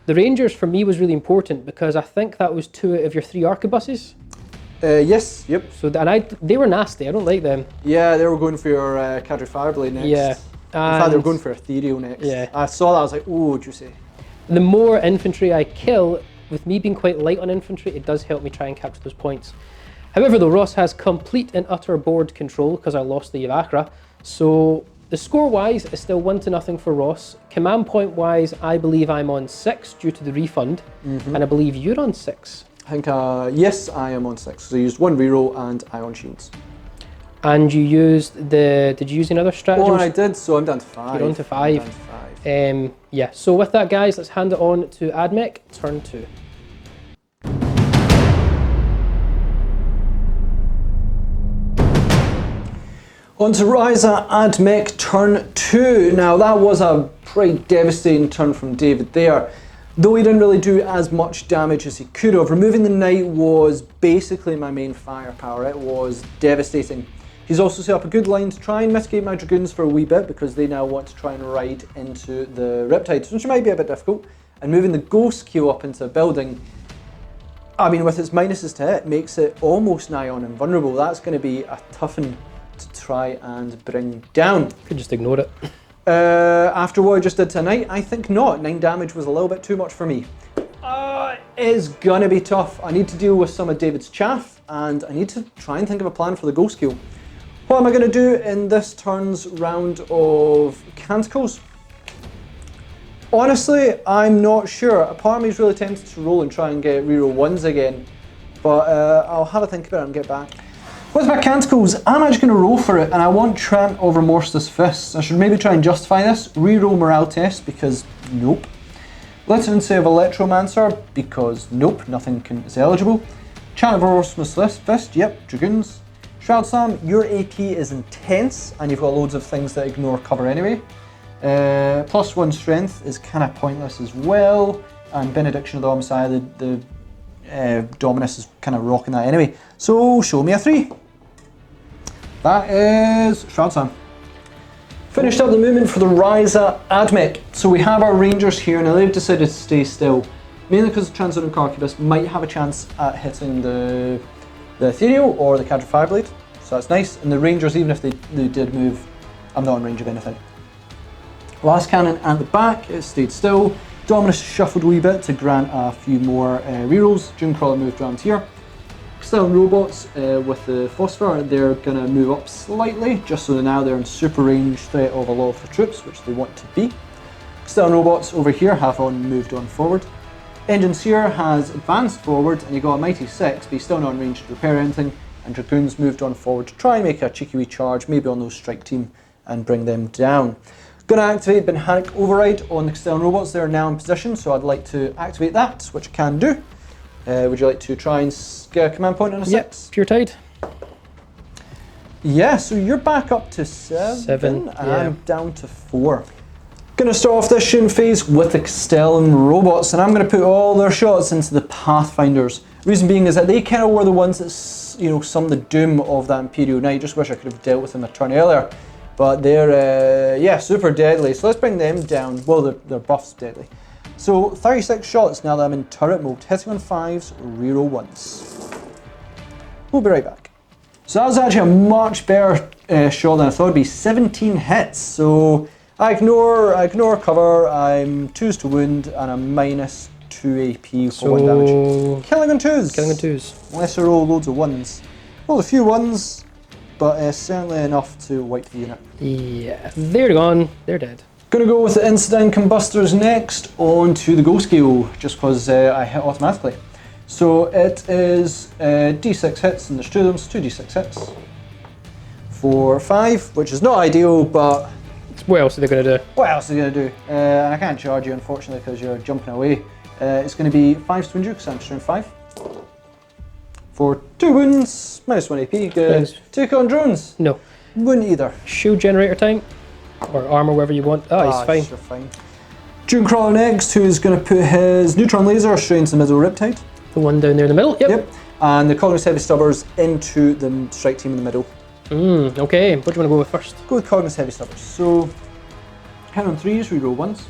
The Rangers for me was really important because I think that was 2 out of your 3 arquebuses. Yes, yep. So they were nasty, I don't like them. Yeah, they were going for your Cadre Fireblade next. Yeah. In fact, they were going for Ethereal next. Yeah. I saw that, I was like, oh, juicy. The more infantry I kill, with me being quite light on infantry, it does help me try and capture those points. However, though, Ross has complete and utter board control because I lost the Yavakra. So the score-wise is still 1-0 for Ross. Command point-wise, I believe I'm on 6 due to the refund, and I believe you're on 6. I think, yes, I am on 6. So I used 1 reroll and Ion Shields. And you used did you use another strategy? Oh, I did, so I'm down to 5. You're on to 5. I'm down to 5. Yeah, so with that, guys, let's hand it on to Admech, turn 2. On to Ryza Admech, turn 2. Now that was a pretty devastating turn from David there. Though he didn't really do as much damage as he could have. Removing the Knight was basically my main firepower. It was devastating. He's also set up a good line to try and mitigate my Dragoons for a wee bit because they now want to try and ride into the Riptides, which might be a bit difficult. And moving the Ghost Keel up into a building, I mean, with its minuses to hit, makes it almost nigh on invulnerable. That's going to be a tough one to try and bring down. Could just ignore it. After what I just did tonight, I think not. 9 damage was a little bit too much for me. It's gonna be tough. I need to deal with some of David's chaff, and I need to try and think of a plan for the ghost skill. What am I gonna do in this turn's round of Canticles? Honestly, I'm not sure. A part of me is really tempted to roll and try and get reroll ones again, but I'll have a think about it and get back. With my Canticles, I'm actually going to roll for it, and I want Trant of Remorseless Fists. I should maybe try and justify this. Reroll morale test, because nope. Literacy of Electromancer, because nope, nothing is eligible. Chant of Remorseless Fist, yep, Dragoons. Shroud Slam, your AP is intense, and you've got loads of things that ignore cover anyway. +1 strength is kind of pointless as well, and Benediction of the Homicide, the Dominus is kind of rocking that anyway. So show me a 3. That is Shroud Slam. Finished up the movement for the Ryza Admech. So we have our Rangers here, and they've decided to stay still, mainly because the Transonic Arquebus might have a chance at hitting the Ethereal or the Cadre Fireblade. So that's nice. And the Rangers, even if they did move, I'm not in range of anything. Last cannon at the back, it stayed still. Dominus shuffled a wee bit to grant a few more rerolls. Dunecrawler moved around here. Castellan robots with the Phosphor, they're going to move up slightly, just so now they're in super range threat of a lot of the troops, which they want to be. Castellan robots over here have moved on forward. Engineer has advanced forward, and you got a Mighty 6, but he's still not in range to repair anything. And Dragoons moved on forward to try and make a cheeky wee charge, maybe on those strike team, and bring them down. Going to activate Mechanic Override on the Castellan robots. They're now in position, so I'd like to activate that, which I can do. Would you like to try and get a command point on a 6? Yep, Pure Tide. Yeah, so you're back up to 7, and I'm down to 4. Going to start off this shooting phase with the Castellan robots, and I'm going to put all their shots into the Pathfinders. Reason being is that they kind of were the ones that, you know, summed the doom of that Imperial Knight. Just wish I could have dealt with them a turn earlier. But they're, yeah, super deadly. So let's bring them down. Well, their buff's deadly. So 36 shots now that I'm in turret mode. Hitting on 5s, reroll 1s. We'll be right back. So that was actually a much better shot than I thought it'd be. 17 hits. So I ignore cover. I'm 2s to wound, and I'm -2 AP for 1 damage. Killing on 2s. Killing on 2s. Unless I roll loads of 1s. Roll a few 1s, but certainly enough to wipe the unit. Yeah, they're gone. They're dead. Gonna go with the Incident Combustors next, on to the Go skill, just because I hit automatically. So it is D6 hits, and there's 2 of them, so 2d6 hits. 4, 5, which is not ideal, but what else are they going to do? what else are they going to do? And I can't charge you, unfortunately, because you're jumping away. It's going to be 5 to wound you, because I'm strength 5. For 2 wounds, -1 AP. Good. Take on drones. No. Wouldn't either. Shield generator time, or armor, wherever you want. Oh, he's fine. Sure, fine. Dunecrawler next, who's going to put his neutron laser straight into the middle Riptide. The one down there in the middle. Yep. And the Cognus Heavy Stubbers into the strike team in the middle. Okay. What do you want to go with first? Go with Cognus Heavy Stubbers. So, hit on 3s, reroll 1s.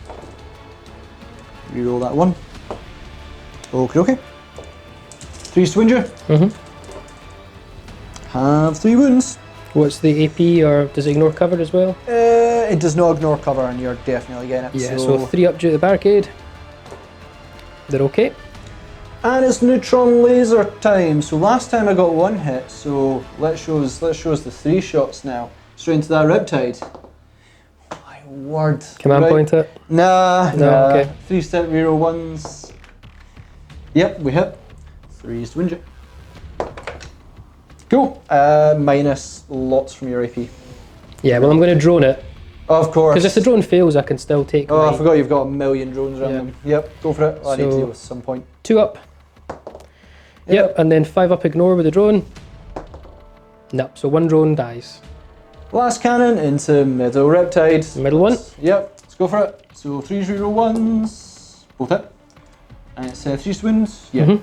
Reroll that 1. Okay. 3s to wound you. Have 3 wounds. What's the AP, or does it ignore cover as well? It does not ignore cover, and you're definitely getting it. Yeah, so 3 up due to the barricade. They're okay. And it's neutron laser time. So last time I got 1 hit, so let's show us the 3 shots now. Straight into that Riptide. My word. Command point it? Nah. Okay. 3-step reroll 1s. Yep, we hit. 3s to wound you. Cool. Minus lots from your AP. Yeah, well, I'm going to drone it. Of course. Because if the drone fails, I can still take. Oh, I forgot you've got a million drones around them. Yep, go for it. Well, I need to deal with some point. 2 up. Yep, and then 5 up ignore with the drone. Nope, so 1 drone dies. Last cannon into middle Riptide. Middle one. Yep, let's go for it. So 3s reroll 1s. Both hit. And it's 3s to wound. Yeah.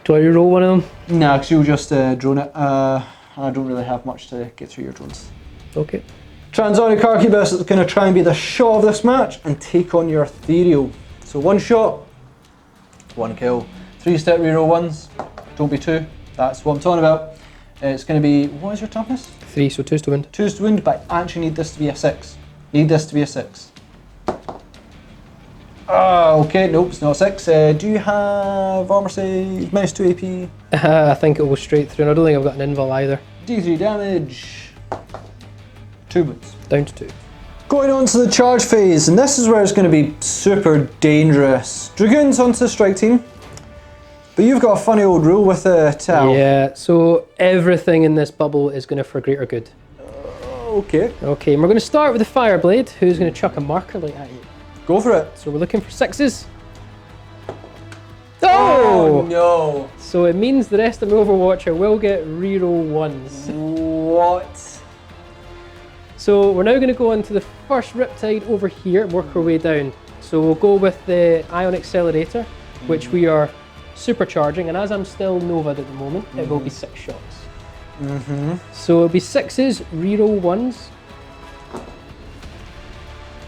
Do I reroll one of them? Nah, because you'll just drone it. I don't really have much to get through your drones. Okay. Transonic Arquebus is going to try and be the shot of this match and take on your Ethereal. So 1 shot, 1 kill. 3-step reroll 1s, don't be 2. That's what I'm talking about. It's going to be, what is your toughness? 3, so 2s to wound. 2s to wound, but I actually need this to be a 6. Need this to be a 6. Okay, nope, it's not 6. Do you have armor save, -2 AP? I think it'll go straight through, and I don't think I've got an invul either. D3 damage. 2 wounds. Down to 2. Going on to the charge phase, and this is where it's going to be super dangerous. Dragoons onto the strike team. But you've got a funny old rule with a towel. Yeah, so everything in this bubble is going to for greater good. Okay. Okay, and we're going to start with the Fireblade, who's going to chuck a marker light at you. Go for it. So we're looking for 6s. Oh! No. So it means the rest of my Overwatcher will get reroll 1s. What? So we're now going to go on to the first Riptide over here and work our way down. So we'll go with the Ion Accelerator, which we are supercharging, and as I'm still Nova'd at the moment, it will be 6 shots. So it'll be 6s, reroll 1s.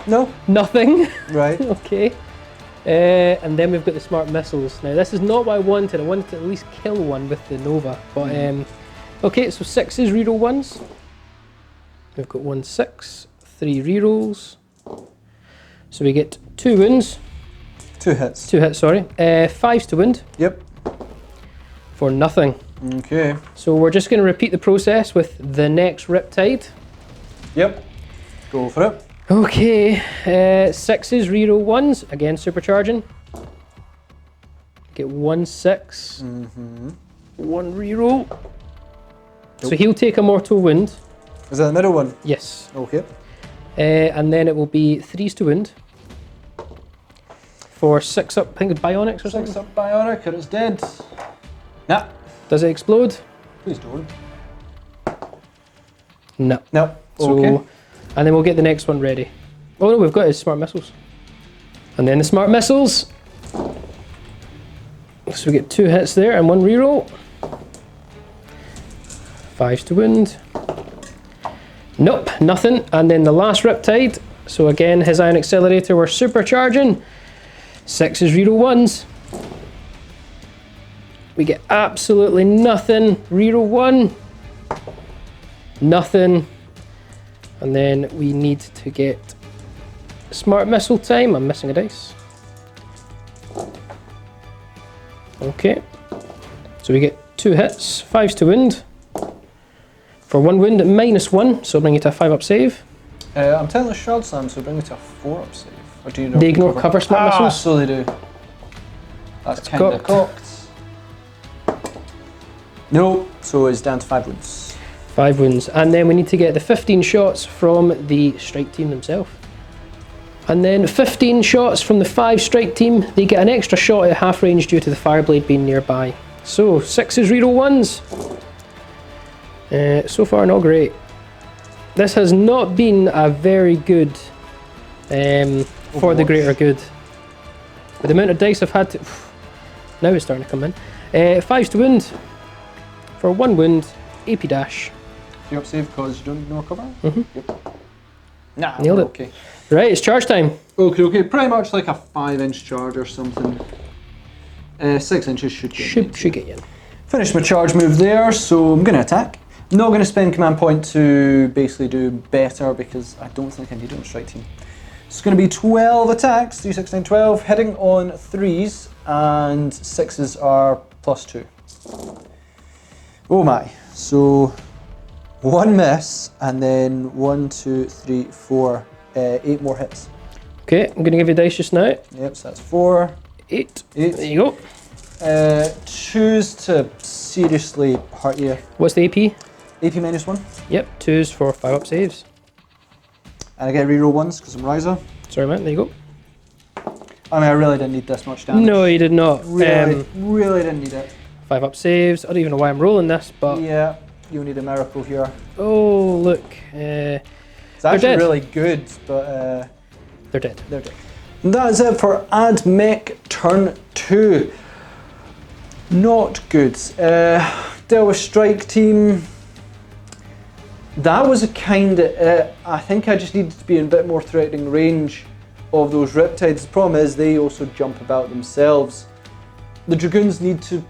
No. Nothing. Right. Okay. And then we've got the smart missiles. Now this is not what I wanted. I wanted to at least kill one with the Nova. But okay, so 6s, reroll 1s. We've got 1 6, 3 rerolls. So we get 2 wounds. 2 hits. 2 hits, sorry. 5s to wound. Yep. For nothing. Okay. So we're just going to repeat the process with the next Riptide. Yep. Go for it. Okay, 6s, reroll 1s, again supercharging. Get 1 6, 1 reroll. So he'll take a mortal wound. Is that the middle one? Yes. Okay. And then it will be 3s to wound. For 6 up, I think it's bionics or 6 something. up bionic, and it's dead. Nah. Does it explode? Please don't. No. No. So, Okay. and then we'll get the next one ready. Oh no, we've got his smart missiles. And then the smart missiles. So we get 2 hits there and 1 reroll. 5s to wound. Nope, nothing. And then the last Riptide. So again, his Ion Accelerator, we're supercharging. 6s, reroll 1s. We get absolutely nothing. Reroll 1. Nothing. And then we need to get smart missile time. I'm missing a dice. Okay. So we get 2 hits, 5s to wound. For 1 wound at -1, so bring it to a 5 up save. I'm telling the Shroud Slam, so bring it to a 4 up save. Or do you know They ignore cover smart missiles? So they do. That's kind of cocked. No, so it's down to 5 wounds. 5 wounds. And then we need to get the 15 shots from the strike team themselves. And then 15 shots from the 5 strike team. They get an extra shot at half range due to the Fireblade being nearby. So 6s, reroll 1s. So far not great. This has not been a very good for the greater good. With the amount of dice I've had to... Now it's starting to come in. 5s to wound. For 1 wound, AP dash. 3 up save because you don't ignore cover? Yep. Nah, Nailed it. Okay. Right, it's charge time. Okay, pretty much like a 5-inch charge or something. 6 inches should get me. Should get you in. Finish my charge move there, so I'm going to attack. I'm not going to spend command point to basically do better because I don't think I need it on strike team. It's going to be 12 attacks, 3, 6, 9, 12, hitting on 3s, and 6s are +2. Oh my, so 1 miss, and then 1, 2, 3, 4, 8 more hits. Okay, I'm going to give you dice just now. Yep, so that's 4. 8. 8. There you go. Choose to seriously hurt you. What's the AP? AP -1. Yep, 2s for 5 up saves. And I get reroll 1s because I'm Riser. Sorry, man, there you go. I mean, I really didn't need this much damage. No, you did not. Really didn't need it. 5 up saves. I don't even know why I'm rolling this, but... Yeah, you'll need a miracle here. Oh, look. It's actually dead. really good, but They're dead. they're dead. And that is it for Ad Mech turn 2. Not good. Dealt with strike team. That was a kind of it. I think I just needed to be in a bit more threatening range of those Riptides. The problem is they also jump about themselves. The Dragoons need to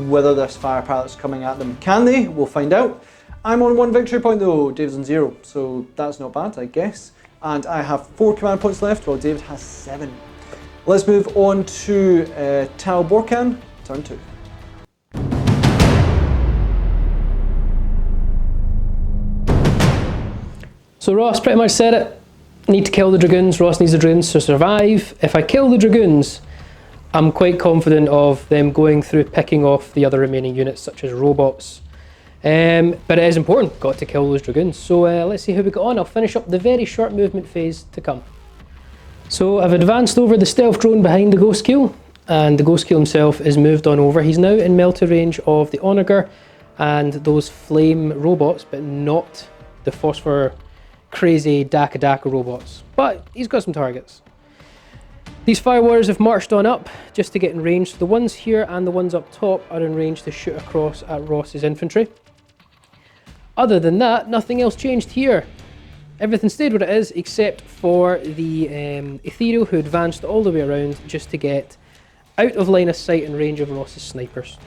weather this firepower that's coming at them. Can they? We'll find out. I'm on 1 victory point though, Dave's on 0, so that's not bad, I guess. And I have 4 command points left, while David has 7. Let's move on to Tau Borkan, turn 2. So Ross pretty much said it. Need to kill the Dragoons. Ross needs the Dragoons to survive. If I kill the Dragoons, I'm quite confident of them going through picking off the other remaining units, such as robots. But it is important, got to kill those Dragoons. So let's see how we get on. I'll finish up the very short movement phase to come. So I've advanced over the stealth drone behind the Ghost Keel, and the Ghost Keel himself is moved on over. He's now in melter range of the Onager and those flame robots, but not the phosphor crazy Daka robots. But he's got some targets. These Fire Warriors have marched on up just to get in range. So the ones here and the ones up top are in range to shoot across at Ross's infantry. Other than that, nothing else changed here. Everything stayed what it is, except for the Ethereal, who advanced all the way around just to get out of line of sight and range of Ross's snipers.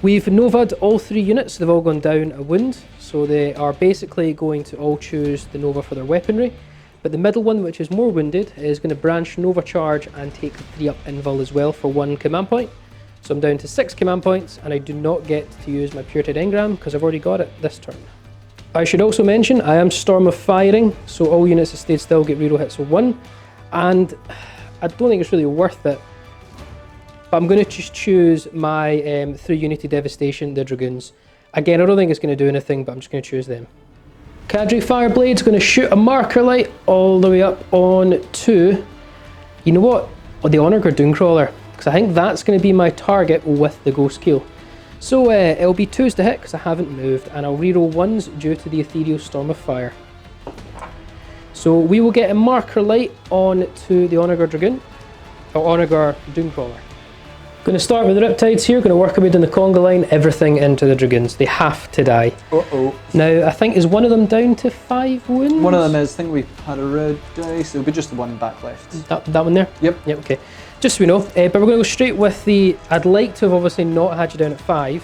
We've Nova'd all 3 units, they've all gone down a wound, so they are basically going to all choose the Nova for their weaponry. But the middle one, which is more wounded, is going to branch Nova Charge and take 3 up Invul as well for 1 command point. So I'm down to 6 command points, and I do not get to use my Pure-Tide Engram because I've already got it this turn. I should also mention I am Storm of Firing, so all units that stayed still get reroll hits of 1, and I don't think it's really worth it. But I'm going to just choose my 3 Unity Devastation, the Dragoons. Again, I don't think it's going to do anything, but I'm just going to choose them. Cadre Fireblade's going to shoot a marker light all the way up on to, you know what, the Onager Dooncrawler, because I think that's going to be my target with the Ghost Keel. So it'll be 2s to hit because I haven't moved, and I'll reroll 1s due to the Ethereal Storm of Fire. So we will get a marker light on to the Onager Dragoon, or Onager Dooncrawler. Going to start with the Riptides here, going to work our way down the conga line, everything into the Dragoons. They have to die. Uh-oh. Now, I think, is one of them down to 5 wounds? One of them is, I think we had a red dice, it'll be just the one back left. That one there? Yep. Yep, okay. Just so we know, but we're going to go straight with the, I'd like to have obviously not had you down at 5,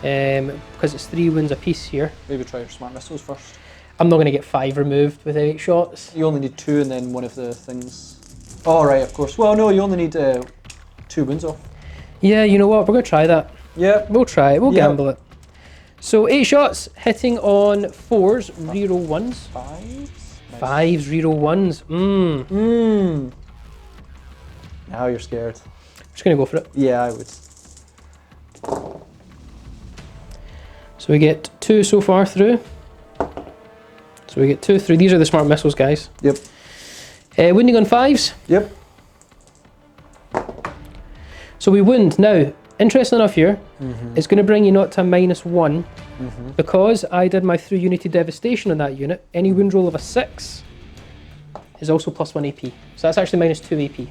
because it's 3 wounds a piece here. Maybe try your smart missiles first. I'm not going to get 5 removed with 8 shots. You only need 2 and then one of the things. Oh, right, of course. Well, no, you only need 2 wounds off. Yeah, you know what, we're going to try that. Yeah. We'll try it, we'll gamble it. So 8 shots, hitting on 4s, reroll 1s. 5s? 5s, reroll 1s. Now you're scared. I'm just going to go for it. Yeah, I would. So we get 2 so far through. So we get 2 through. These are the smart missiles, guys. Yep. Wounding on 5s. Yep. So we wound. Now, interesting enough here, it's going to bring you not to a -1 because I did my 3 Unity Devastation on that unit. Any wound roll of a 6 is also +1 AP. So that's actually -2 AP.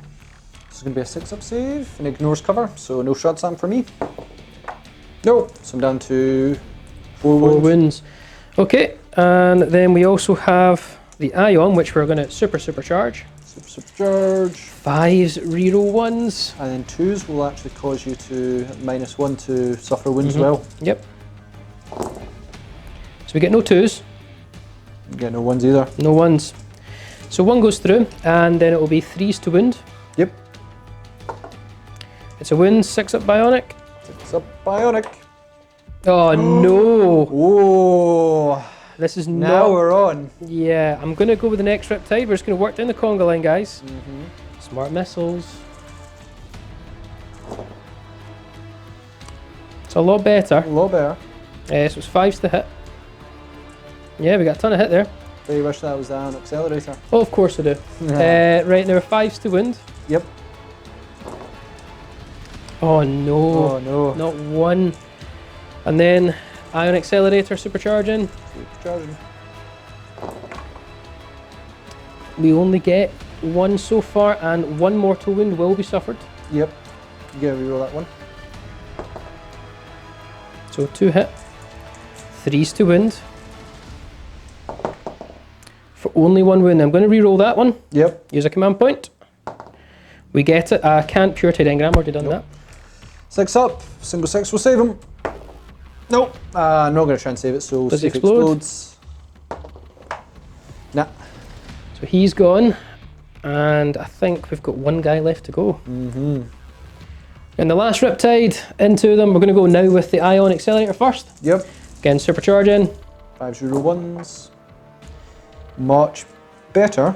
This is going to be a 6-up save and ignores cover, so no shot Sam for me. No, so I'm down to 4 wounds. Okay, and then we also have the Ion, which we're going to supercharge. Supercharge. 5s, reroll 1s. And then 2s will actually cause you to -1 to suffer wounds as well. Yep. So we get no 2s. You get no 1s either. No 1s. So 1 goes through, and then it will be 3s to wound. Yep. It's a wound, 6-up bionic. 6-up bionic. Oh no! Oh! This is Now not... we're on. Yeah, I'm going to go with the next Riptide. We're just going to work down the conga line, guys. Smart missiles. It's a lot better. A lot better. So it's 5s to hit. Yeah, we got a ton of hit there. Do you wish that was an accelerator? Oh, of course I do. Right, now 5s to wound. Yep. Oh no. Oh no. Not 1. And then Ion Accelerator supercharging. Supercharging. We only get 1 so far, and 1 mortal wound will be suffered. Yep. You gotta reroll that one. So 2 hit. 3s to wound. For only 1 wound. I'm going to reroll that one. Yep. Use a command point. We get it. I can't Pure-Tide Engram, already done that. 6-up. Single 6 will save him. Nope. I'm not going to try and save it, so Does see it if it explodes. Nah. So he's gone. And I think we've got one guy left to go. Mm-hmm. And the last Riptide into them. We're going to go now with the Ion Accelerator first. Yep. Again, supercharging. 501s. Much better.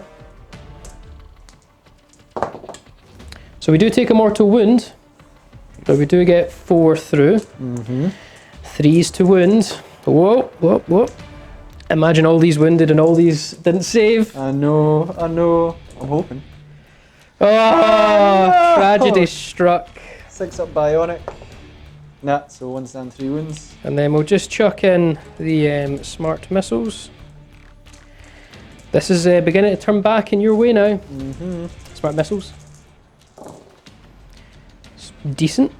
So we do take a mortal wound, but we do get 4 through. Mm-hmm. 3s to wound. Whoa, whoa, whoa. Imagine all these wounded and all these didn't save. I know. I'm hoping. Oh, tragedy struck. 6 up bionic. Nah, so 1's down, 3 wounds. And then we'll just chuck in the smart missiles. This is beginning to turn back in your way now. Mm-hmm. Smart missiles. It's decent.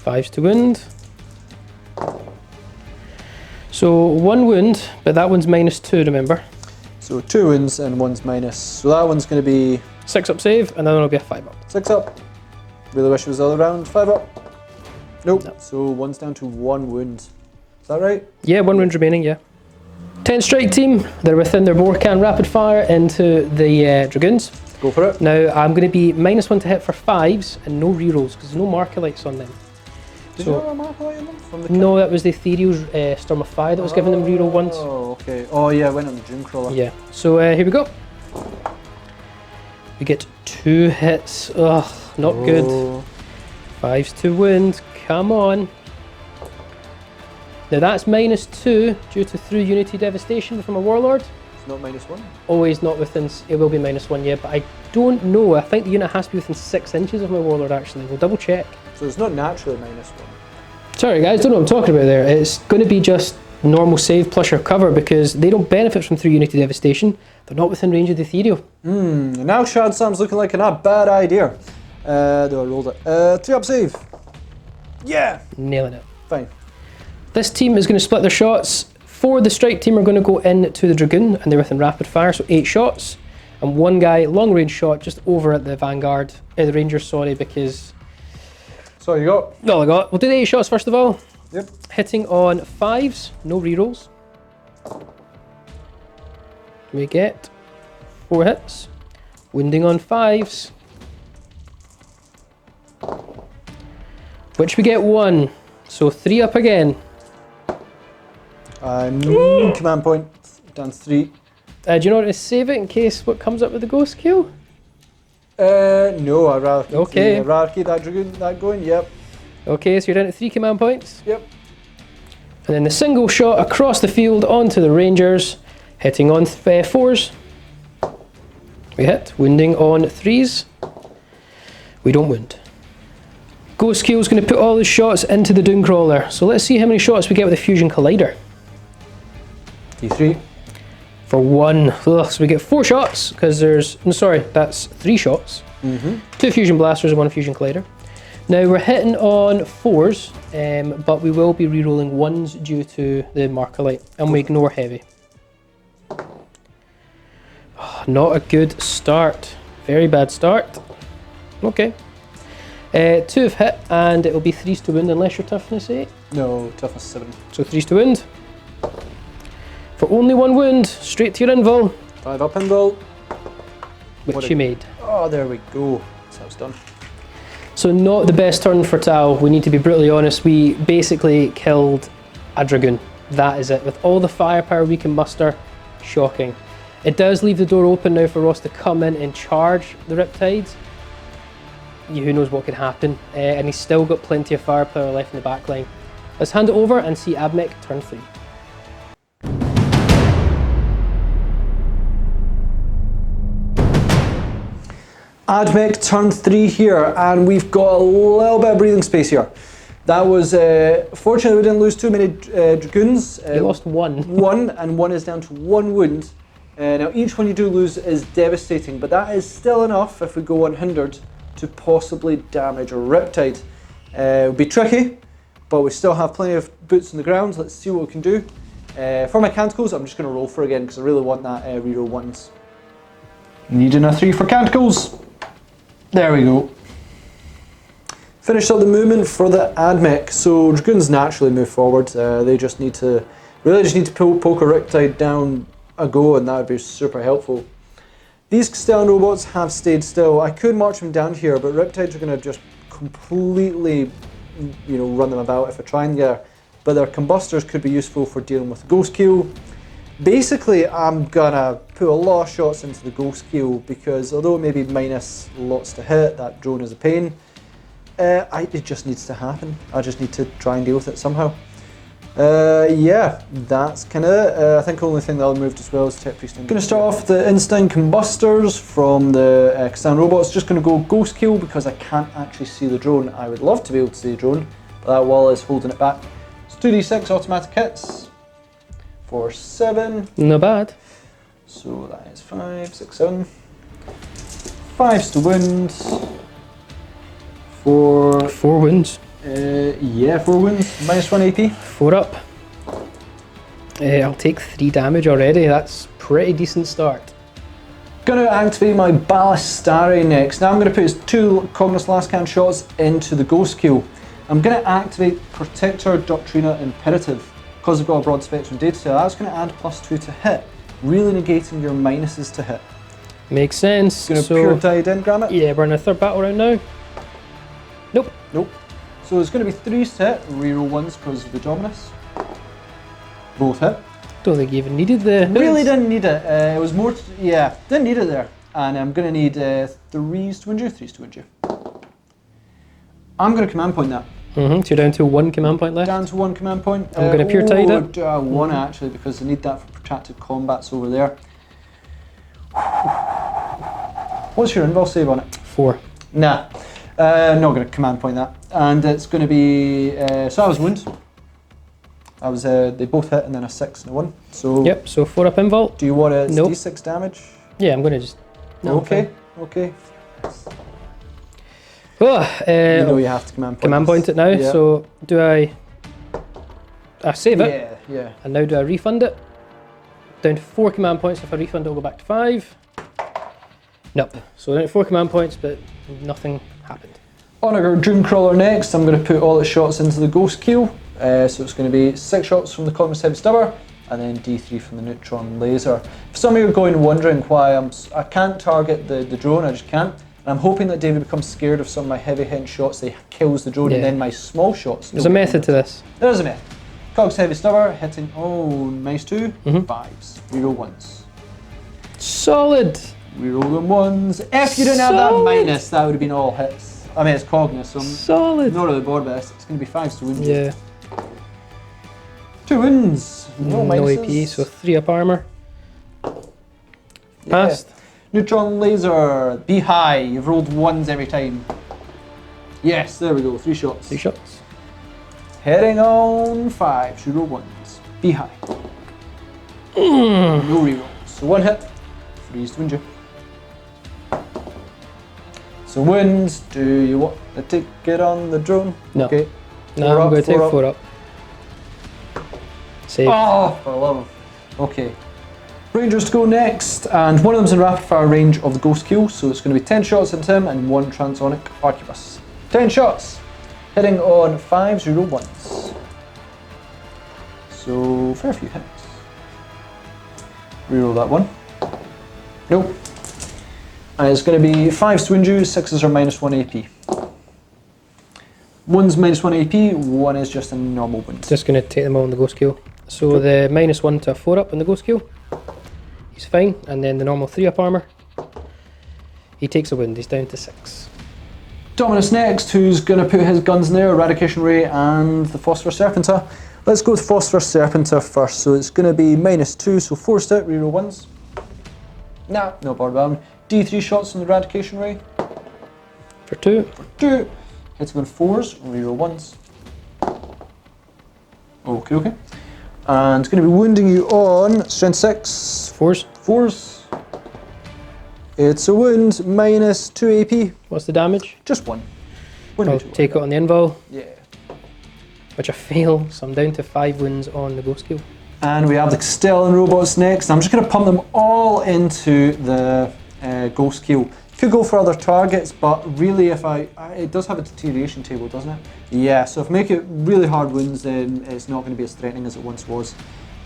5s to wound. So 1 wound, but that one's -2, remember? So 2 wounds and 1's minus. So that one's going to be 6 up save, and then it'll be a 5 up. 6 up. Really wish it was the other round. 5 up. Nope. No. So 1's down to 1 wound. Is that right? Yeah, 1 wound remaining, yeah. 10 strike team, they're within their Vorkan rapid fire into the Dragoons. Go for it. Now I'm going to be -1 to hit for 5s and no rerolls because there's no marker-lights on them. Did you have a marker light on them? From the No, that was the Ethereal Storm of Fire that was giving them reroll once. Oh, okay. Oh, yeah, I went on the Doomcrawler. Yeah, so here we go. We get 2 hits. Ugh, not good. 5s to wound. Come on. Now that's -2 due to through Unity Devastation from a Warlord. It's not -1? Always not within, it will be -1, yeah, but I don't know. I think the unit has to be within 6 inches of my Warlord actually. We'll double check. So it's not naturally -1. Sorry guys, don't know what I'm talking about there. It's going to be just normal save plus your cover because they don't benefit from through Unity Devastation. They're not within range of the Ethereal. Now Shad Sam's looking like a bad idea. Though I rolled it. 3 up save. Yeah! Nailing it. Fine. This team is going to split their shots. 4 of the strike team are going to go into the Dragoon and they're within rapid fire, so 8 shots. And 1 guy, long range shot, just over at the Vanguard, the Rangers, sorry, because... So you got? All I got. We'll do the 8 shots first of all. Yep. Hitting on 5s, no rerolls. We get 4 hits. Wounding on 5s. Which we get 1. So 3 up again. Command point, down 3. Do you know what to save it in case what comes up with the ghost kill? No, I'd rather keep Okay. I'd rather keep that Dragoon going, yep. Okay, so you're down to 3 command points. Yep. And then the single shot across the field onto the Rangers, hitting on 4s. We hit, wounding on 3s. We don't wound. Ghost Kill is going to put all his shots into the Doomcrawler. So let's see how many shots we get with the Fusion Collider. D3. For 1. Ugh, so we get 4 shots, because there's... No, sorry, that's 3 shots. 2 Fusion Blasters and 1 Fusion Collider. Now we're hitting on 4s, but we will be rerolling 1s due to the marker light, and we ignore heavy. Oh, not a good start. Very bad start. Okay. 2 have hit, and it will be 3s to wound unless you're toughness 8. No, toughness 7. So 3s to wound. For only 1 wound, straight to your invul. 5 up invul. Which you made. Oh, there we go. That's how it's done. So not the best turn for Tau, we need to be brutally honest. We basically killed a Dragoon. That is it. With all the firepower we can muster, shocking. It does leave the door open now for Ross to come in and charge the Riptides. Who knows what could happen. And he's still got plenty of firepower left in the back line. Let's hand it over and see Admech turn 3. Admech turn 3 here, and we've got a little bit of breathing space here. That was, fortunately we didn't lose too many Dragoons. You lost 1. 1, and 1 is down to 1 wound. Now each one you do lose is devastating, but that is still enough if we go unhindered to possibly damage a Riptide. It would be tricky, but we still have plenty of boots on the ground. Let's see what we can do. For my Canticles, I'm just going to roll for again because I really want that reroll ones. Needing a 3 for Canticles. There we go. Finished up the movement for the Admech. So Dragoons naturally move forward. They just need to, poke a Riptide down a go, and that would be super helpful. These Castellan robots have stayed still. I could march them down here, but Riptides are going to just completely, run them about if I try and get her. But their combustors could be useful for dealing with the Ghost Keel. Basically, I'm gonna put a lot of shots into the Ghost Keel because although it may be minus lots to hit, that drone is a pain. It just needs to happen. I just need to try and deal with it somehow. Yeah, that's kind of it. I think the only thing that'll move as well is Tech Priest. I'm going to start off the Instinct Combustors from the Castellan robots. Just going to go Ghost Keel because I can't actually see the drone. I would love to be able to see the drone, but that wall is holding it back. It's 2d6 automatic hits for 7. Not bad. So that is 5, 6, 7. 5's to wound. 4 wounds. Yeah, 4 wounds. Minus 1 AP. 4 up. I'll take 3 damage already. That's pretty decent start. Gonna activate my Ballistari next. Now I'm gonna put his 2 Cognos Lascan shots into the Ghost Keel. I'm gonna activate Protector Doctrina Imperative because I've got a broad spectrum data set. That's gonna add +2 to hit, really negating your minuses to hit. Makes sense. Gonna pure Diadem it. Yeah, we're in a 3rd battle round now. Nope. Nope. So it's going to be 3s to hit, reroll 1s because of the Dominus. Both hit. Don't think you even needed the... Really didn't need it. It was more, didn't need it there. And I'm going to need 3s to wound you, 3s to wound you. I'm going to command point that. So you're down to 1 command point left? Down to 1 command point. I'm going to pure tide it. I want to actually because I need that for protracted combats over there. What's your invul save on it? 4. Nah. Not going to command point that. And it's going to be, so I was wound. I was, they both hit and then a 6 and a 1. So yep, so 4 up invult. Do you want a nope. D6 damage? Yeah, I'm going to just... No, okay. Oh, you know you have to command point it now, yeah. So do I save it? Yeah. And now do I refund it? Down to 4 command points. If I refund it, I'll go back to 5. Nope. So down to 4 command points, but nothing happened. On our Doomcrawler next, I'm going to put all its shots into the Ghost Keel. So it's going to be 6 shots from the Cognos Heavy Stubber and then D3 from the Neutron Laser. For some of you are wondering why I can't target the drone, I just can't. And I'm hoping that David becomes scared of some of my heavy hit shots, they kills the drone, and then my small shots. There's a method to this. There is a method. Cognos Heavy Stubber hitting, minus 2, 5s, reroll 1s. Solid! Reroll them 1s. If you didn't have that minus, that would have been all hits. I mean, it's Cognos, so solid. I'm not really bored by this. It's going to be 5s to wound you. Yeah. 2 wounds. No minuses. AP, so 3 up armor. Passed. Neutron Laser. Be high. You've rolled 1s every time. Yes, there we go. 3 shots. 3 shots. Heading on 5. Should roll 1s. Be high. No rerolls. So 1 hit. 3s to wound you. So wounds, do you want the ticket on the drone? No. Okay. No, I'm going to take 4 up. Save. Oh, for love. Okay. Rangers to go next, and one of them's in rapid fire range of the Ghost Keel, so it's going to be 10 shots into him and 1 transonic arquebus. 10 shots. Hitting on 5s, reroll 1s. So, fair few hits. Reroll that 1. Nope. And it's going to be 5s to wound you, 6s are minus 1 AP. 1's minus 1 AP, 1 is just a normal wound. Just going to take them all on the Ghost Keel. So the minus 1 to a 4 up on the Ghost Keel, he's fine. And then the normal 3 up armor, he takes a wound, he's down to 6. Dominus next, who's going to put his guns in there, Eradication Ray and the Phosphorus Serpentor. Let's go with Phosphorus Serpentor first. So it's going to be minus 2, so 4 step, reroll 1s. Nah, no board bound. D3 shots on the Eradication Ray. For 2. For 2. Hitting on 4s, reroll 1s. Okay. And it's going to be wounding you on strength 6. 4s. 4s. It's a wound, minus 2 AP. What's the damage? Just 1. I'll take it on the invul. Yeah. Which I fail, so I'm down to 5 wounds on the Ghost Keel. And we have the Castellan robots next. I'm just going to pump them all into the Ghost Keel. Could go for other targets, but really it does have a deterioration table, doesn't it? Yeah, so if I make it really hard wounds, then it's not going to be as threatening as it once was.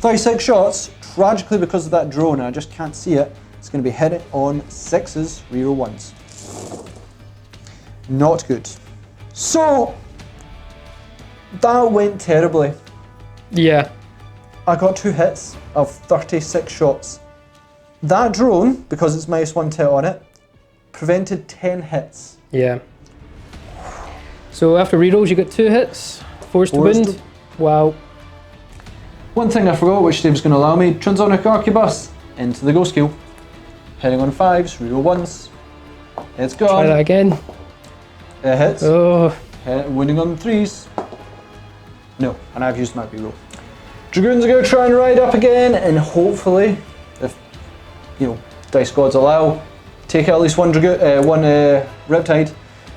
36 shots, tragically because of that drone, I just can't see it, it's going to be hitting on 6s, reroll 1s. Not good. So, that went terribly. Yeah. I got 2 hits of 36 shots. That drone, because it's -1 to hit on it, prevented 10 hits. Yeah. So after rerolls, you got 2 hits, 4s to wound. Wow. One thing I forgot, which Dave's going to allow me, Transonic Arquebus into the ghost kill. Hitting on 5s, reroll 1s. It's gone. Try that again. It hits. Oh. Wounding on 3s. No, and I've used my reroll. Dragoons are going to try and ride up again, and hopefully, if dice gods allow, take out at least one Riptide.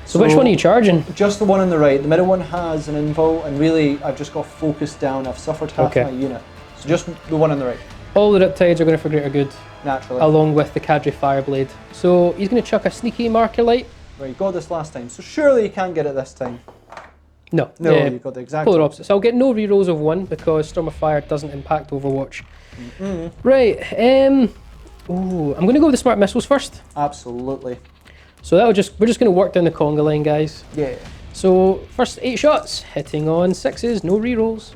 So which one are you charging? Just the one on the right. The middle one has an invul, and really I've just got focused down. I've suffered half my unit. So just the one on the right. All the Riptides are going for greater good. Naturally. Along with the Cadre Fireblade. So he's going to chuck a sneaky marker light. Right, you got this last time, so surely you can't get it this time. No. No, you got the exact polar opposite. So I'll get no rerolls of 1 because Storm of Fire doesn't impact Overwatch. Right, ooh, I'm going to go with the Smart Missiles first. Absolutely. So we're just going to work down the conga line, guys. Yeah. So first 8 shots, hitting on 6s, no rerolls.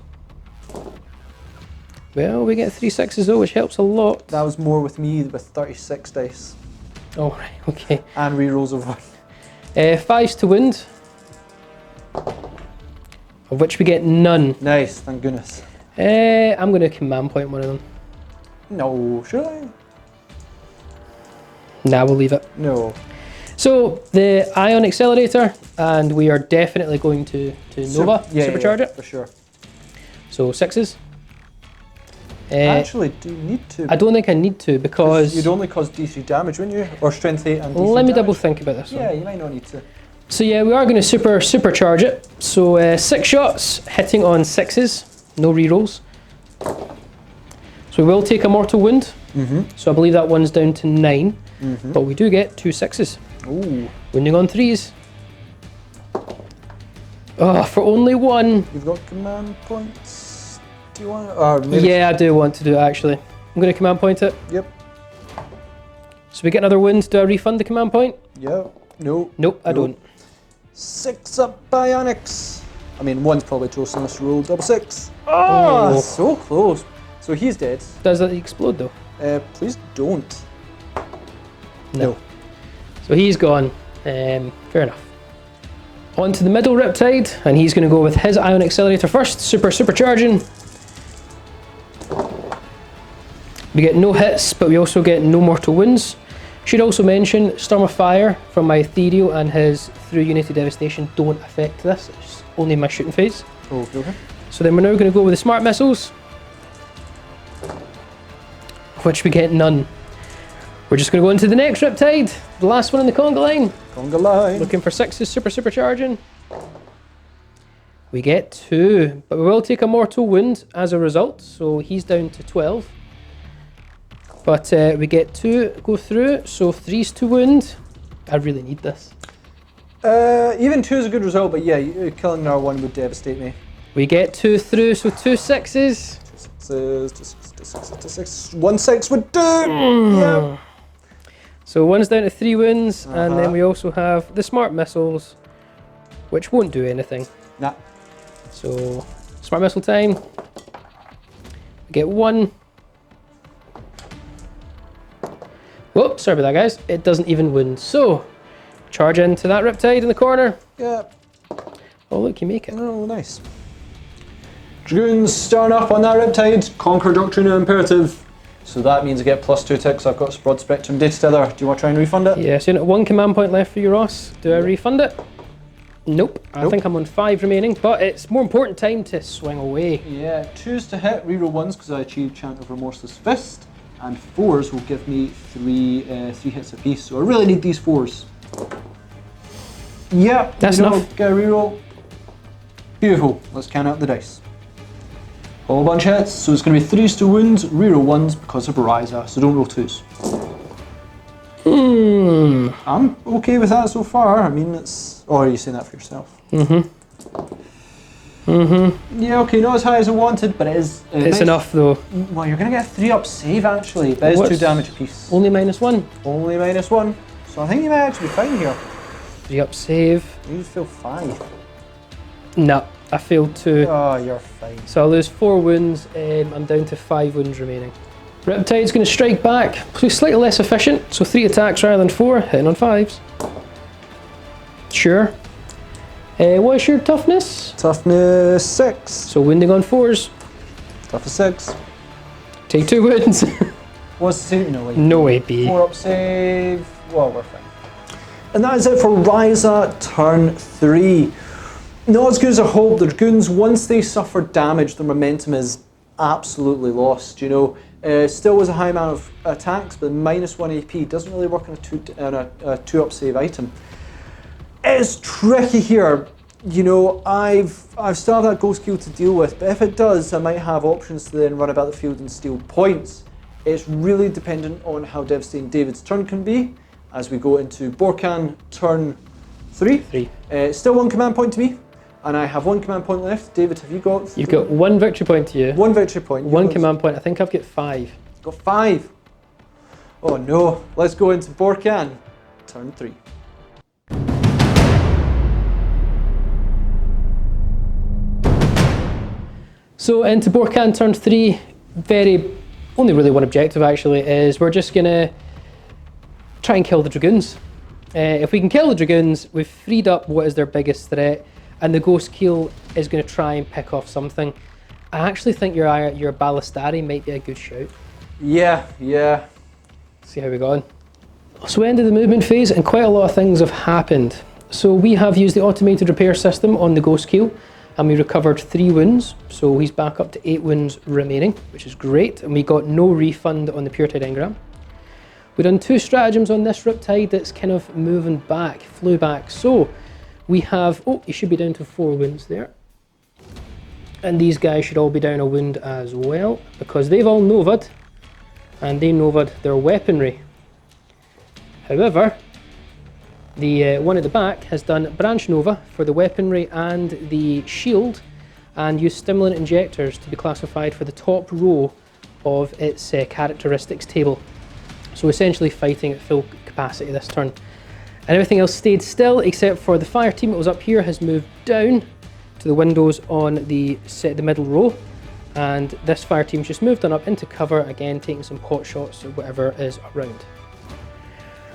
Well, we get 3 6s though, which helps a lot. That was more with me with 36 dice. Oh, right, okay. And rerolls of 1. 5s to wound, of which we get none. Nice, thank goodness. I'm going to command point one of them. No, should I? Nah, we'll leave it. No. So the Ion Accelerator, and we are definitely going to Nova supercharge it. For sure. So 6s. Actually, do you need to? I don't think I need to because you'd only cause DC damage, wouldn't you? Or strength 8 and DC let me damage. double think about this one. Yeah, you might not need to. So yeah, we are going to supercharge it. So 6 shots, hitting on 6s, no rerolls. So we will take a mortal wound. So I believe that one's down to 9, but we do get 2 6s. Ooh. Wounding on 3s. Oh, for only 1. You've got command points. Do you want? Or maybe Yeah, I do want to do it actually. I'm going to command point it. Yep. So we get another wound. Do I refund the command point? Yeah. No. Nope, I don't. 6 up bionics. I mean, 1's probably toast on this roll. Double 6. Oh, so close. So he's dead. Does that explode though? Please don't. No. So he's gone. Fair enough. On to the middle Riptide, and he's going to go with his Ion Accelerator first. Supercharging. We get no hits, but we also get no mortal wounds. Should also mention Storm of Fire from my Ethereal and his Through Unity Devastation don't affect this. It's only my shooting phase. Oh, okay. So then we're now going to go with the Smart Missiles, which we get none. We're just going to go into the next Riptide, the last one in the conga line. Conga line. Looking for 6s, supercharging. We get 2, but we will take a mortal wound as a result, so he's down to 12. But we get 2 go through, so 3s to wound. I really need this. Even 2 is a good result, but yeah, killing our 1 would devastate me. We get 2 through, so 2 6s. 2 6s. 1 6 would do. Yeah. So 1's down to 3 wounds, and then we also have the Smart Missiles, which won't do anything. Nah. So Smart Missile time. We get 1. Whoops, sorry about that, guys. It doesn't even wound. So charge into that Riptide in the corner. Yeah. Oh look, you make it. Oh, nice. Dragoons starting up on that Riptide. Conquer Doctrine Imperative. So that means I get +2 ticks. I've got Broad Spectrum Data Tether. Do you want to try and refund it? Yeah, so you have 1 command point left for you, Ross. Do I refund it? Nope. I think I'm on 5 remaining, but it's more important time to swing away. Yeah, 2's to hit, reroll 1s because I achieved Chant of Remorseless Fist, and 4's will give me 3 hits apiece. So I really need these 4's. Yeah, that's enough. Get a reroll. Beautiful. Let's count out the dice. Whole bunch of hits, so it's going to be 3's to wounds, reroll 1s because of Ryza, so don't roll 2's. I'm okay with that so far. I mean, it's... Oh, are you saying that for yourself? Yeah, okay, not as high as I wanted, but it is... It's enough though. Well, you're going to get a 3-up save actually. That is 2 damage apiece. Only -1. Only -1. So I think you might actually be fine here. 3-up save. You feel 5. No, I failed 2. Oh, you're fine. So I lose 4 wounds. I'm down to 5 wounds remaining. Riptide's going to strike back. Slightly less efficient, so 3 attacks rather than 4, hitting on 5s. Sure. What's your toughness? Toughness 6. So wounding on 4s. Toughness 6. Take 2 wounds. What's the save? No way. No way, B. 4-up save. Well, we're fine. And that is it for Ryza turn 3. Not as good as I hoped. The Dragoons, once they suffer damage, their momentum is absolutely lost. You know, still was a high amount of attacks, but -1 AP doesn't really work on a 2-up save item. It's tricky here. You know, I've still have that ghost skill to deal with, but if it does, I might have options to then run about the field and steal points. It's really dependent on how devastating David's turn can be as we go into Borkan turn 3. Still 1 command point to me, and I have 1 command point left. David, have you got? You've got 1 victory point to you. 1 victory point. 1 command point. I think I've got 5. Got 5. Oh no! Let's go into Borkan turn 3. So into Borkan turn 3, only really one objective actually, is we're just gonna try and kill the Dragoons. If we can kill the Dragoons, we've freed up what is their biggest threat, and the Ghost Keel is gonna try and pick off something. I actually think your Ballistari might be a good shout. Yeah. See how we got on. So we ended the movement phase and quite a lot of things have happened. So we have used the automated repair system on the Ghost Keel, and we recovered 3 wounds, so he's back up to 8 wounds remaining, which is great, and we got no refund on the Pure Tide engram. We've done 2 stratagems on this Riptide that's kind of moving back, flew back. So we have, he should be down to 4 wounds there. And these guys should all be down a wound as well, because they've all nova'd, and they nova'd their weaponry. However, the one at the back has done branch nova for the weaponry and the shield, and used stimulant injectors to be classified for the top row of its characteristics table. So essentially fighting at full capacity this turn. And everything else stayed still except for the fire team that was up here has moved down to the windows on the middle row, and this fire team's just moved on up into cover, again taking some pot shots or whatever is around.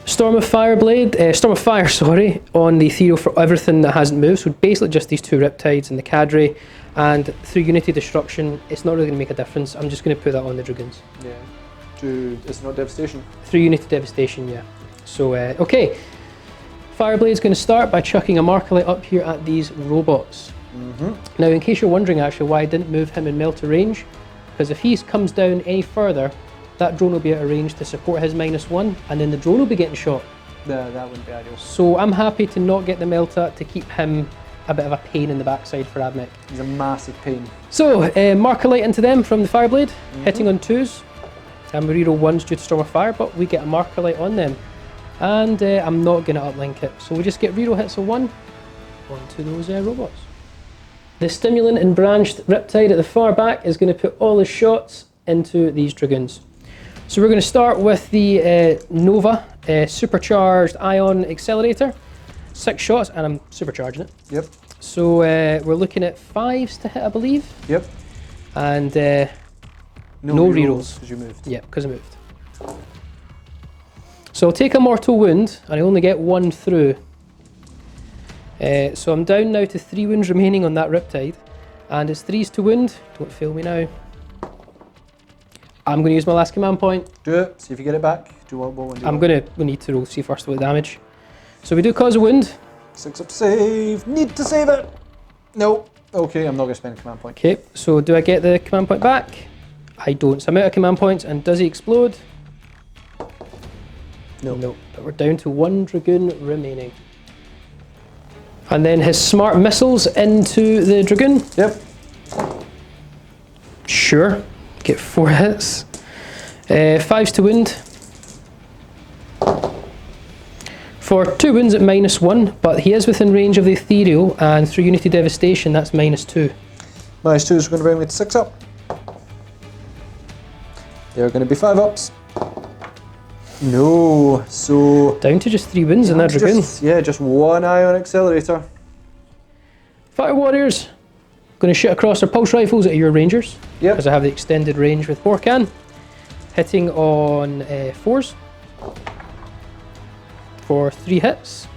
Storm of Fire, on the Ethereal for everything that hasn't moved, so basically just these 2 Riptides and the Cadre, and through Unity Destruction, it's not really going to make a difference. I'm just going to put that on the Dragoons. Yeah. It's not Devastation? Through Unity Devastation, yeah. So, okay. Fireblade's going to start by chucking a Markerlight up here at these robots. Now, in case you're wondering actually why I didn't move him in melter range, because if he comes down any further, that drone will be out of range to support his -1, and then the drone will be getting shot. That wouldn't be ideal. So I'm happy to not get the melta to keep him a bit of a pain in the backside for Admech. He's a massive pain. So, Markerlight into them from the Fireblade, hitting on 2s. And we reroll 1s due to Storm of Fire, but we get a Markerlight on them. And I'm not going to uplink it, so we just get reroll hits of 1 onto those robots. The Stimulant and Branched Riptide at the far back is going to put all his shots into these Dragoons. So we're going to start with the Nova Supercharged Ion Accelerator. 6 shots, and I'm supercharging it. Yep. So we're looking at 5s to hit, I believe. Yep. And no rerolls. Because you moved. Yeah, because I moved. So I'll take a mortal wound, and I only get 1 through. So I'm down now to 3 wounds remaining on that Riptide, and it's 3s to wound. Don't fail me now. I'm going to use my last command point. Do it. See if you get it back. Do what one do. I'm going to. We need to roll see first what damage. So we do cause a wound. 6-up save. Need to save it. No. Okay, I'm not going to spend a command point. Okay. So do I get the command point back? I don't. So I'm out of command points. And does he explode? No. No. But we're down to 1 Dragoon remaining. And then his smart missiles into the Dragoon. Yep. Sure. Get 4 hits. 5s to wound. For 2 wounds at -1, but he is within range of the ethereal, and through Unity Devastation, that's -2. -2 is going to bring me to 6 up. There are going to be 5 ups. No, so... Down to just 3 wounds in that Dragoon. Yeah, just 1 ion accelerator. Fire Warriors, going to shoot across their pulse rifles at your Rangers. Yep. Because I have the extended range with Borkan. Hitting on 4s. For 3 hits.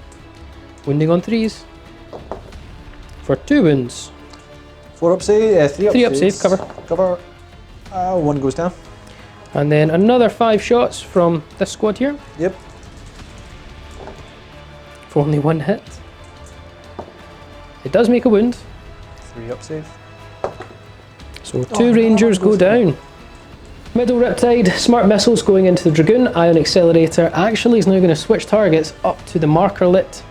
Wounding on 3s. For 2 wounds. 4 up save, 3 up 3 up saves. save, cover. Cover. 1 goes down. And then another 5 shots from this squad here. Yep. For only 1 hit. It does make a wound. 3 up save. So 2 Rangers go down. Middle Riptide, smart missiles going into the Dragoon. Ion Accelerator actually is now going to switch targets up to the marker lit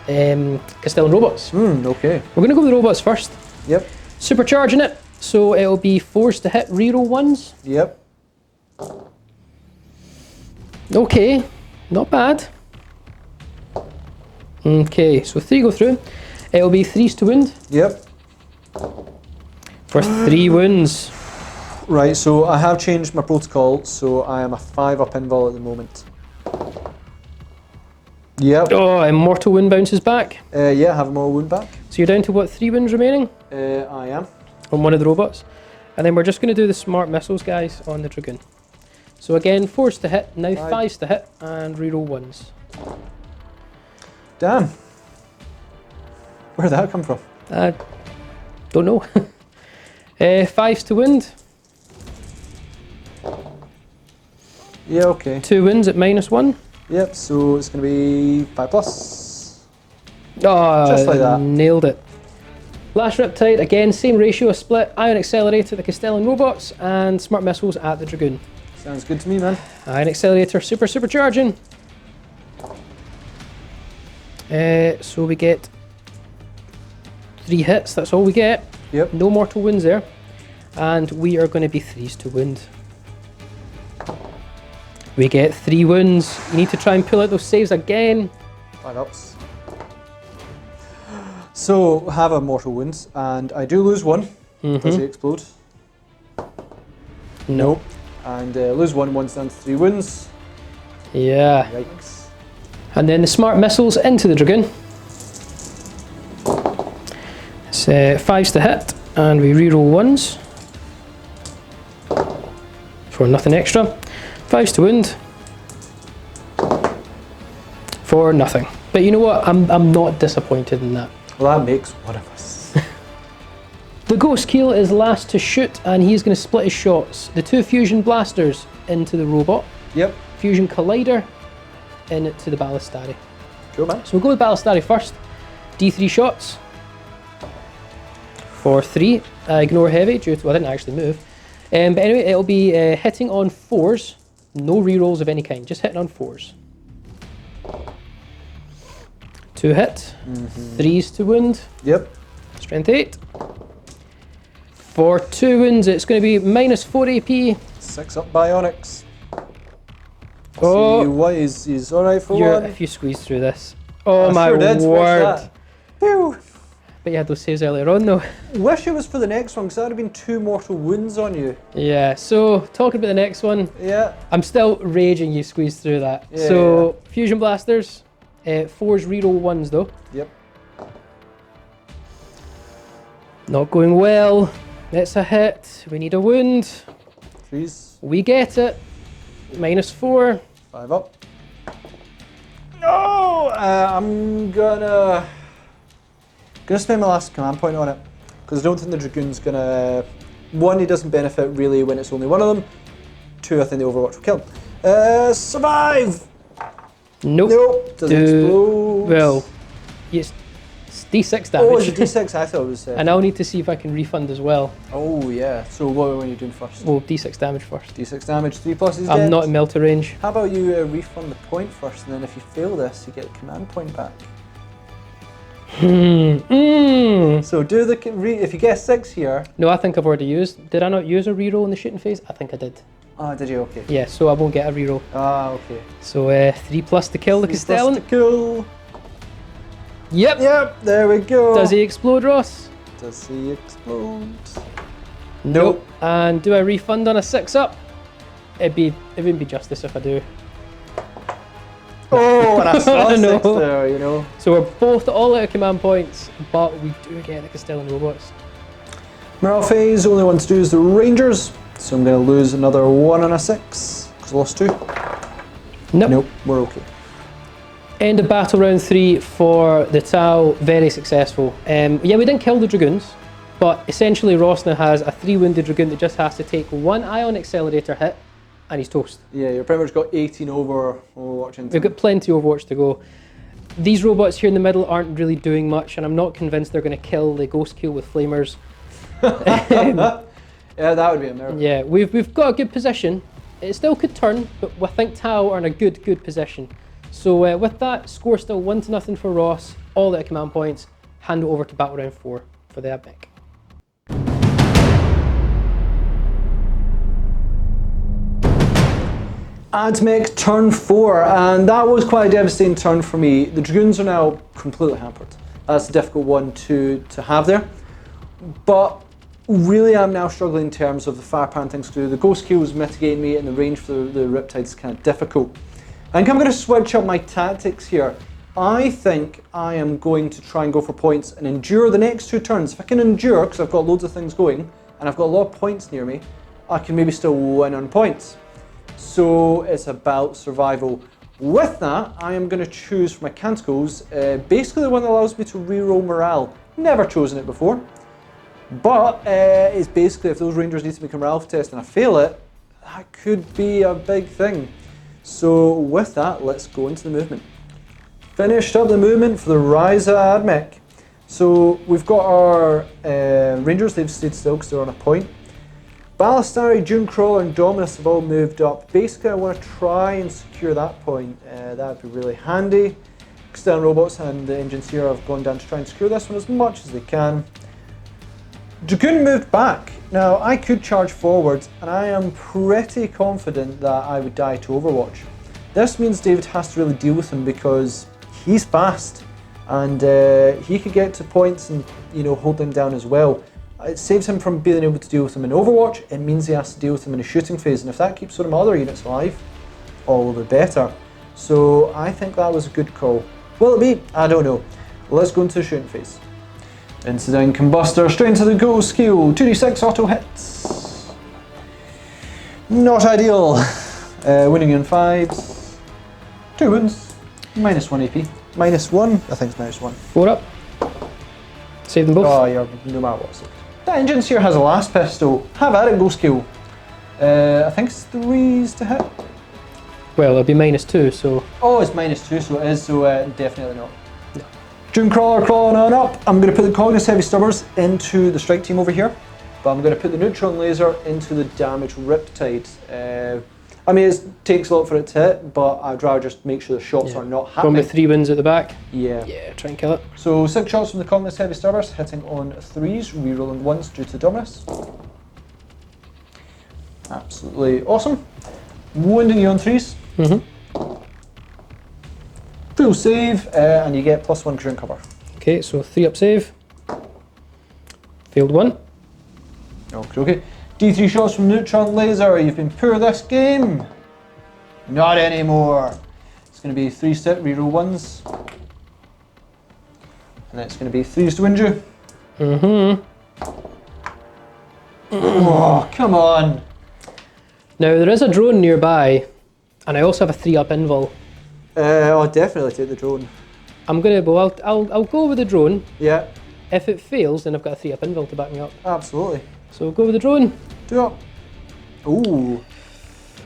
Castellan robots. Okay. We're going to go with the robots first. Yep. Supercharging it, so it'll be 4s to hit, reroll 1s. Yep. Okay, not bad. Okay, so 3 go through. It'll be 3s to wound. Yep. For 3 wounds. Right, so I have changed my protocol, so I am a 5 up invul at the moment. Yep. Oh, Immortal Wound bounces back. Yeah, have more wound back. So you're down to what, 3 wounds remaining? I am. On one of the robots. And then we're just going to do the smart missiles, guys, on the Dragoon. So again, 4s to hit, now 5s to hit, and reroll 1s. Damn. Where'd that come from? Don't know. 5s to wound. Yeah, okay. 2 wounds at -1. Yep, so it's going to be 5 plus. Oh, Just like that. Nailed it. Last Riptide, again, same ratio, a split. Ion Accelerator, the Castellan robots, and smart missiles at the Dragoon. Sounds good to me, man. Ion Accelerator, supercharging. So we get 3 hits, that's all we get. Yep. No mortal wounds there. And we are going to be 3s to wound. We get 3 wounds. You need to try and pull out those saves again. 5 ups. So, have a mortal wounds, and I do lose 1. Does he explode? Nope. And lose 1 once down to 3 wounds. Yeah. Yikes. And then the smart missiles into the Dragoon. It's 5s to hit, and we reroll 1s. For nothing extra. 5s to wound. For nothing. But you know what? I'm not disappointed in that. Well, that makes one of us. The Ghost Keel is last to shoot, and he's going to split his shots. The 2 fusion blasters into the robot. Yep. Fusion collider into the ballistari. Cool, man. So we'll go with ballistari first. D3 shots. For 3. Ignore heavy due to, well, I didn't actually move. But anyway, it'll be hitting on 4s. No rerolls of any kind, just hitting on 4s. 2 hit. 3s to wound. Yep. Strength 8. For 2 wounds, it's going to be -4 AP. 6 up bionics. Oh. See what is alright for You're, one. if you squeeze through this. Oh I my sure did. What's word. that? Phew. But you had those saves earlier on though. Wish it was for the next one, because that would have been 2 mortal wounds on you. Yeah, so talking about the next one, Yeah. I'm still raging you squeezed through that. Yeah, So, fusion blasters, 4s reroll 1s though. Yep. Not going well. It's a hit. We need a wound. 3s. We get it. -4. 5 up. No! I'm gonna spend my last command point on it, because I don't think the Dragoon's gonna... 1, he doesn't benefit really when it's only one of them. 2, I think the Overwatch will kill him. Survive! Nope. Nope, doesn't explode. Well, it's D6 Oh, damage. it's a D6, I thought it was... And I'll need to see if I can refund as well. Oh, yeah. So what are you doing first? Well, D6 damage first. D6 damage, 3 plus is I'm dead. not in melter range. How about you refund the point first, and then if you fail this, you get a command point back. So do the... if you get 6 here... No, I think I've already used. Did I not use a reroll in the shooting phase? I think I did. Oh, did you? Okay. Yeah, so I won't get a reroll. Ah, okay. So 3+ to kill the 3+ Castellan. to kill. Yep. Yep, there we go. Does he explode, Ross? Does he explode? Nope. And do I refund on a 6-up? It wouldn't be justice if I do. Oh, and I saw a No. 6 there, you know. So we're both all out of command points, but we do get the Castellan robots. Morale phase, only one to do is the Rangers. So I'm going to lose another 1 on a 6, because I lost 2. Nope. Nope, we're okay. End of battle round 3 for the Tau, very successful. Yeah, we didn't kill the Dragoons, but essentially Ross now has a 3 wounded Dragoon that just has to take 1 ion accelerator hit, and he's toast. Yeah, you've pretty much got 18 over Overwatch. We've got plenty of Overwatch to go. These robots here in the middle aren't really doing much, and I'm not convinced they're going to kill the Ghost Kill with flamers. Yeah, that would be a miracle. Yeah, we've got a good position. It still could turn, but I think Tau are in a good position. So with that, score still 1-0 for Ross, all at command points. Hand it over to battle round 4 for the Admech. Admech turn 4, and that was quite a devastating turn for me. The Dragoons are now completely hampered. That's a difficult one to have there. But really I'm now struggling in terms of the firepower and things to do. The Ghost Kills mitigating me, and the range for the Riptide is kind of difficult. I think I'm going to switch up my tactics here. I think I am going to try and go for points and endure the next 2 turns. If I can endure, because I've got loads of things going, and I've got a lot of points near me, I can maybe still win on points. So it's about survival. With that, I am going to choose for my Canticles, basically the one that allows me to reroll morale. Never chosen it before. But it's basically if those Rangers need to make a morale test and I fail it, that could be a big thing. So with that, let's go into the movement. Finished up the movement for the Rise of Admech. So we've got our Rangers, they've stayed still because they're on a point. Ballistari, Dunecrawler and Dominus have all moved up. Basically I want to try and secure that point. That would be really handy. External robots and the engines here have gone down to try and secure this one as much as they can. Dragoon moved back. Now I could charge forward and I am pretty confident that I would die to Overwatch. This means David has to really deal with him because he's fast and he could get to points and hold them down as well. It saves him from being able to deal with them in Overwatch. It means he has to deal with them in a shooting phase, and if that keeps one of my other units alive, all the better. So I think that was a good call. Will it be? I don't know. Let's go into the shooting phase. Incident Combustor, straight into the Ghost Skill, 2d6 auto hits. Not ideal. Winning in 5s. 2 wounds. -1 AP. -1? I think it's -1. 4 up. Save them both. Oh, yeah, no matter what. That engine here has a last pistol. Have at it, Ghost Kill. I think it's 3s to hit. Well, it'll be -2, so... Oh, it's -2, so it is, so definitely not. No. Dunecrawler crawling on up. I'm going to put the Cognis Heavy Stubbers into the strike team over here, but I'm going to put the Neutron Laser into the damaged Riptide. I mean, it takes a lot for it to hit, but I'd rather just make sure the shots are not happening. One with 3 wins at the back. Yeah. Yeah, try and kill it. So 6 shots from the Cognis Heavy Stubbers, hitting on 3s, rerolling 1s due to Dominus. Absolutely awesome. Wounding you on 3s. Full save, and you get +1 ground cover. Okay, so 3 up save. Failed 1. Okay. D3 shots from Neutron Laser. You've been poor this game. Not anymore. It's going to be 3 sit, reroll 1s. And then it's going to be 3s to wound you. Oh, come on. Now, there is a drone nearby, and I also have a 3 up invul. I'll definitely take the drone. I'm going to, well, I'll go with the drone. Yeah. If it fails, then I've got a 3 up invul to back me up. Absolutely. So go with the drone. 2 up. Ooh.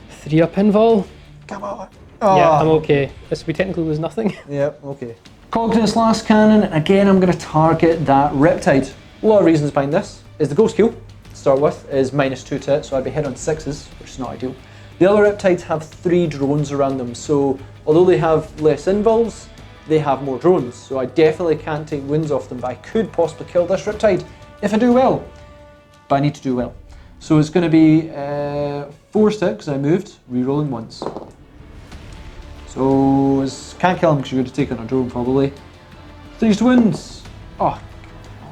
3 up invul. Come on. Oh. Yeah, I'm okay. We technically lose nothing. Yep, okay. Cognis last cannon. Again, I'm going to target that Riptide. A lot of reasons behind this. Is the Ghost Kill, to start with, is -2 to it, so I'd be hit on 6s, which is not ideal. The other Riptides have 3 drones around them, so although they have less invuls, they have more drones. So I definitely can't take wounds off them, but I could possibly kill this Riptide if I do well. But I need to do well. So it's going to be 4 sticks, I moved, rerolling once. So, can't kill him because you're going to take on a drone probably. 3 wins. Oh.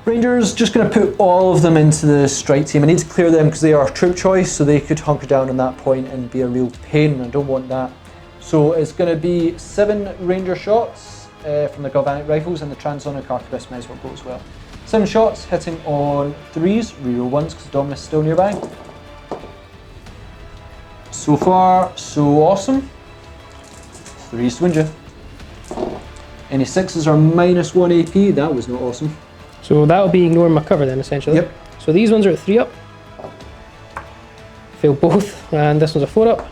Rangers, just going to put all of them into the strike team. I need to clear them because they are troop choice, so they could hunker down on that point and be a real pain. I don't want that. So it's going to be 7 ranger shots from the galvanic rifles, and the transonic arquebus might as well go as well. 7 shots hitting on 3s, reroll 1s because Dominus is still nearby. So far, so awesome. 3s to win you. Any 6s are -1 AP, that was not awesome. So that'll be ignoring my cover then, essentially. Yep. So these ones are at 3 up. Failed both, and this one's a 4 up.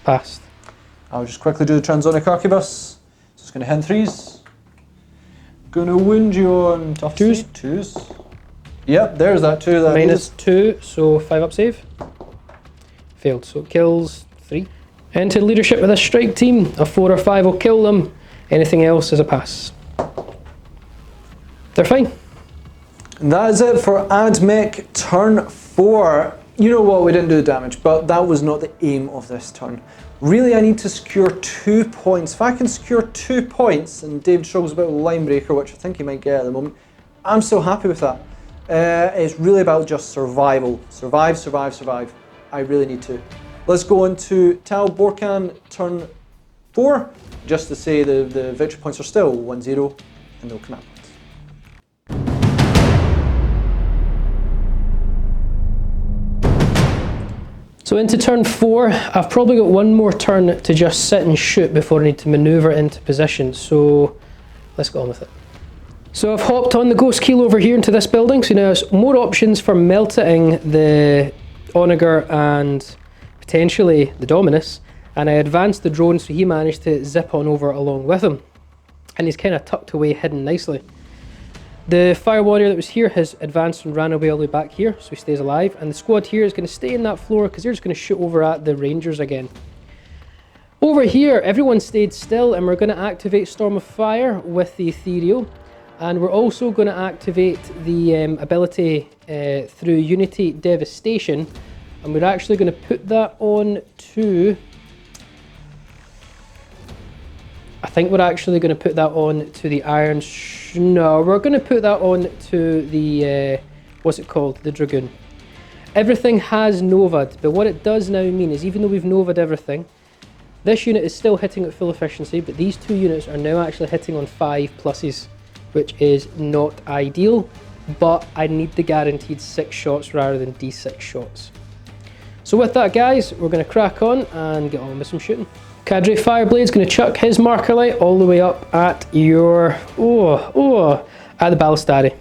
Passed. I'll just quickly do the transonic arquebus. So it's going to hit 3s. Gonna wound you on tough 2s. 2s. Yep, there's that 2 that -2, so 5 up save. Failed, so it kills 3. Enter leadership with a strike team. A 4 or 5 will kill them. Anything else is a pass. They're fine. And that is it for AdMech turn 4. You know what, we didn't do the damage, but that was not the aim of this turn. Really, I need to secure 2 points. If I can secure 2 points, and David struggles a bit with line breaker, which I think he might get at the moment, I'm so happy with that. It's really about just survival. Survive, survive, survive. I really need to. Let's go on to Tal Borkan turn 4, just to say the victory points are still 1-0 and no command points. So into turn 4, I've probably got one more turn to just sit and shoot before I need to manoeuvre into position, so let's get on with it. So I've hopped on the ghost keel over here into this building, so now there's more options for melting the Onager and potentially the Dominus, and I advanced the drone so he managed to zip on over along with him, and he's kind of tucked away hidden nicely. The fire warrior that was here has advanced and ran away all the way back here, so he stays alive, and the squad here is going to stay in that floor because they're just going to shoot over at the Rangers again. Over here, everyone stayed still, and we're going to activate Storm of Fire with the Ethereal, and we're also going to activate the ability through Unity Devastation, and we're actually going to put that on to... I think we're actually going to put that on to the Iron... No, we're going to put that on to the... what's it called? The Dragoon. Everything has Nova'd, but what it does now mean is even though we've Nova'd everything, this unit is still hitting at full efficiency, but these 2 units are now actually hitting on 5 pluses, which is not ideal, but I need the guaranteed 6 shots rather than D6 shots. So with that, guys, we're going to crack on and get on with some shooting. Cadre Fireblade's going to chuck his marker light all the way up at your... at the Ballistari.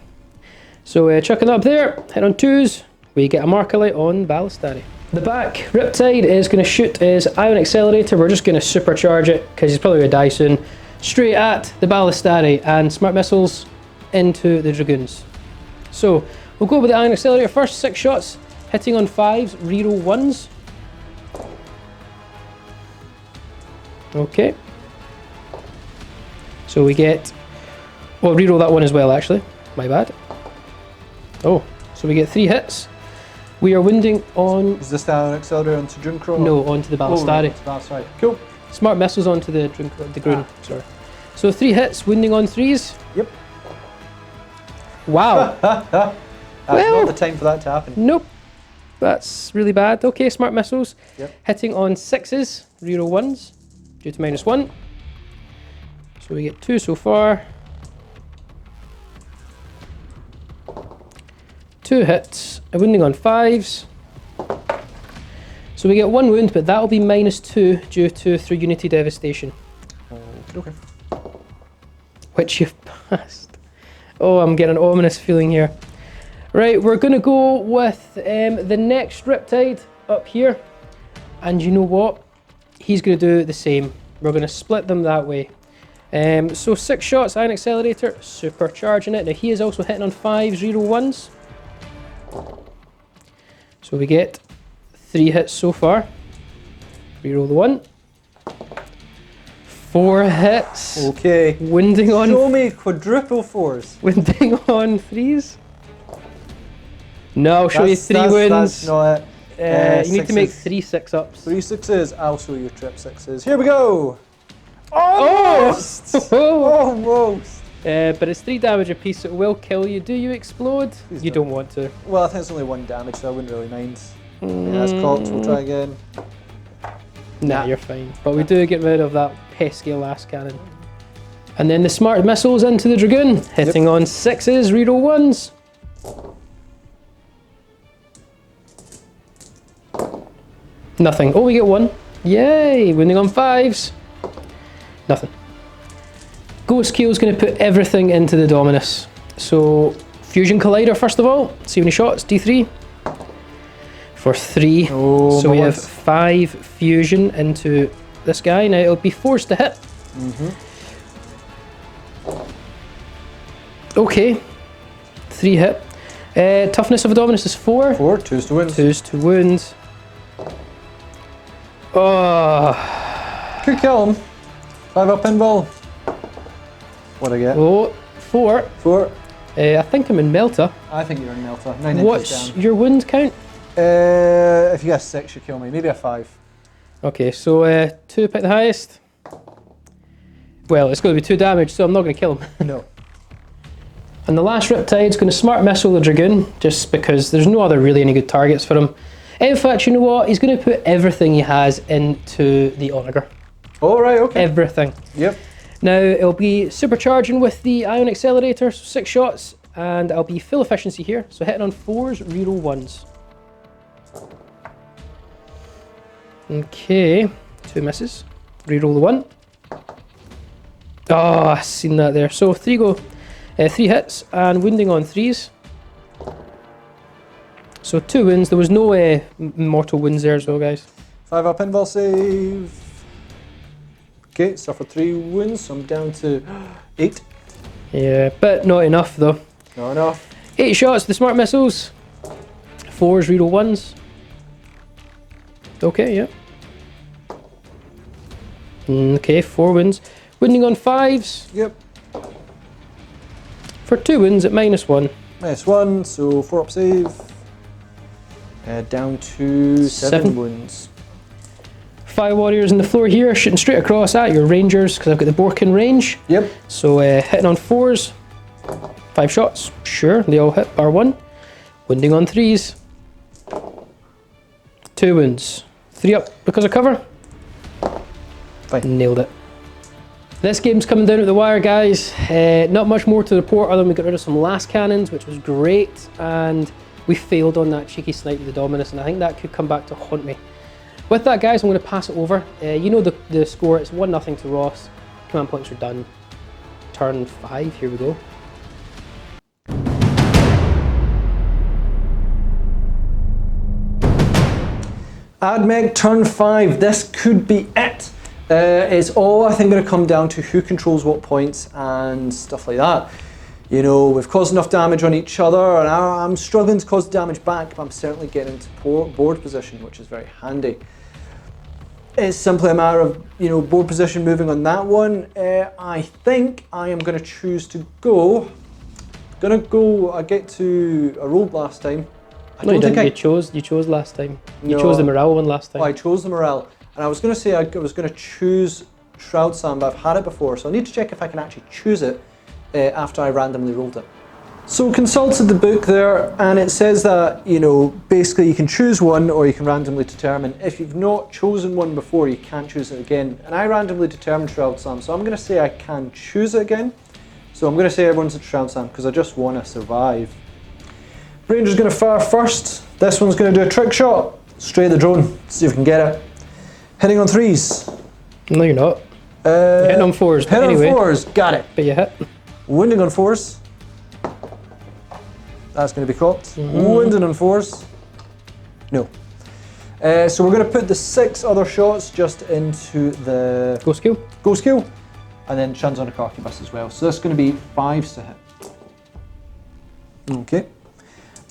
So chucking up there, hit on 2s, we get a marker light on Ballistari. The back, Riptide is going to shoot his Ion Accelerator. We're just going to supercharge it because he's probably going to die soon. Straight at the Ballistari, and smart missiles into the Dragoons. So we'll go with the Ion Accelerator first, 6 shots, hitting on 5s, reroll 1s. Okay, so we get, well, reroll that one as well actually, my bad. Oh, so we get 3 hits. We are wounding on... Is this the accelerator onto Junkro? No, onto the Ballistari. Oh, that's right. Cool. Smart missiles onto the Groon, sorry. So 3 hits, wounding on 3s. Yep. Wow. That's not the time for that to happen. Nope. That's really bad. Okay, smart missiles. Yep. Hitting on 6s, reroll 1s. Due to -1. So we get 2 so far. 2 hits, a wounding on 5s. So we get 1 wound, but that'll be -2 due to through Unity Devastation. Okay. Which you've passed. Oh, I'm getting an ominous feeling here. Right, we're going to go with the next Riptide up here. And you know what? He's going to do the same. We're going to split them that way. So 6 shots, Ion Accelerator, supercharging it. Now he is also hitting on 5s, reroll 1s. So we get 3 hits so far. Reroll the 1. 4 hits. Okay. Wounding on... Show me quadruple 4s. Wounding on 3s. No, I'll show you 3 wounds. That's not it. You need to make Sixes. 3 6-ups. 3 6s. I'll show you trip 6s. Here we go. Almost. Almost. But it's 3 damage a piece, so it will kill you. Do you explode? Please You don't want to. Well, I think it's only 1 damage, so I wouldn't really mind. Yeah, that's cocked. We'll try again. Nah, you're fine. But we do get rid of that pesky last cannon. And then the smart missiles into the Dragoon, hitting on 6s, reroll 1s. Nothing. Oh, we get 1. Yay! Winning on 5s. Nothing. Ghost Keel's going to put everything into the Dominus. So, Fusion Collider first of all. See how many shots? D3. For 3. Oh, so we have once. 5 fusion into this guy. Now it'll be forced to hit. Okay. 3 hit. Toughness of a Dominus is 4. 4, 2s to win. 2s to wound. Oh. Could kill him. 5 up pinball. What'd I get? Oh, 4. 4. I think I'm in Melta. I think you're in Melta. 9 inches What's down. your wound count? If you get a 6, you kill me. Maybe a 5. Okay, so 2 pick the highest. Well, it's going to be 2 damage, so I'm not going to kill him. No. And the last Riptide's going to smart missile the Dragoon, just because there's no other really any good targets for him. In fact, you know what? He's going to put everything he has into the Onager. All right. Okay. Everything. Yep. Now, it'll be supercharging with the Ion Accelerator, so 6 shots, and I'll be full efficiency here. So hitting on 4s, reroll 1s. Okay, 2 misses. Reroll the 1. Oh, I seen that there. So 3 go, 3 hits and wounding on 3s. So 2 wounds. There was no mortal wounds there as well, guys. 5 up pinball save. Okay, suffered 3 wounds, so I'm down to 8. Yeah, but not enough though. Not enough. 8 shots, the smart missiles. 4s, reroll 1s. Okay, yeah. Okay, 4 wounds. Wounding on 5s. Yep. For 2 wounds at -1. -1, so 4 up save. Down to 7 7. wounds. 5 warriors on the floor here, shooting straight across at your rangers, because I've got the Borkin range. Yep. So hitting on 4s. 5 shots, sure, they all hit bar 1. Wounding on 3s. 2 wounds. 3 up because of cover. Fine. Nailed it. This game's coming down to the wire, guys. Not much more to report other than we got rid of some last cannons, which was great, and we failed on that cheeky snipe with the Dominus, and I think that could come back to haunt me. With that, guys, I'm going to pass it over. You know the score, it's 1-0 to Ross. Command points are done. Turn 5, here we go. Admech turn 5, this could be it. It's all, I think, going to come down to who controls what points and stuff like that. You know, we've caused enough damage on each other, and I'm struggling to cause damage back, but I'm certainly getting into board position, which is very handy. It's simply a matter of, you know, board position moving on that one. I think I am going to choose to go. I get to a rolled last time. No, you didn't. You chose last time. You No. chose the morale one last time. Oh, I chose the morale, and I was going to say I was going to choose Shroud Sam, but I've had it before, so I need to check if I can actually choose it after I randomly rolled it. So consulted the book there, and it says that, you know, basically you can choose one or you can randomly determine. If you've not chosen one before, you can't choose it again. And I randomly determined Shroud Sam, so I'm going to say I can choose it again. So I'm going to say everyone's at Shroud Sam because I just want to survive. Ranger's going to fire first. This one's going to do a trick shot. Straight at the drone. See if we can get it. Hitting on 3s. No, you're not. Hitting on 4s. Hitting anyway, on 4s. Got it. But you hit. Wounding on 4s. That's going to be caught. Wounding on 4s. No. So we're going to put the 6 other shots just into the Go skill. Ghost Kill. And then Transonic Arquebus as well. So that's going to be 5s to hit. Okay.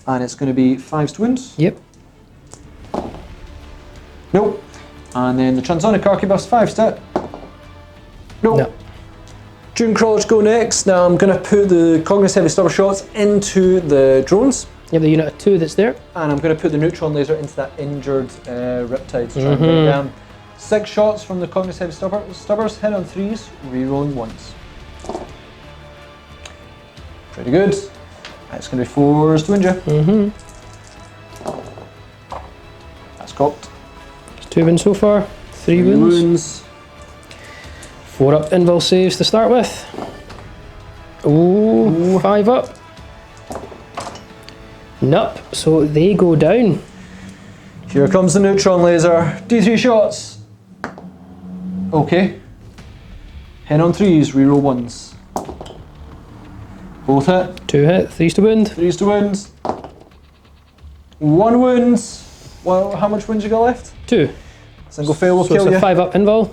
And it's going to be 5s to wound. Yep. Nope. And then the Transonic Arquebus 5s to hit. Nope. No. Dune Crawlers go next. Now I'm going to put the Cognus Heavy Stubber shots into the drones. You have the unit of 2 that's there. And I'm going to put the neutron laser into that injured Riptide to try and bring it down. 6 shots from the cognitive stubbers, hit on 3s, rerolling 1s. Pretty good. It's going to be 4s to injure. That's cocked. 2 wounds so far, 3 wounds. 4 up invul saves to start with. Ooh, 5 up. Nope, so they go down. Here comes the neutron laser. D3 shots. Okay. Hit on 3s, reroll 1s. Both hit. 2 hit, 3s to wound. 3s to wounds. 1 wound. Well, how much wounds you got left? 2. Single fail will So kill it's you. a 5 up invul.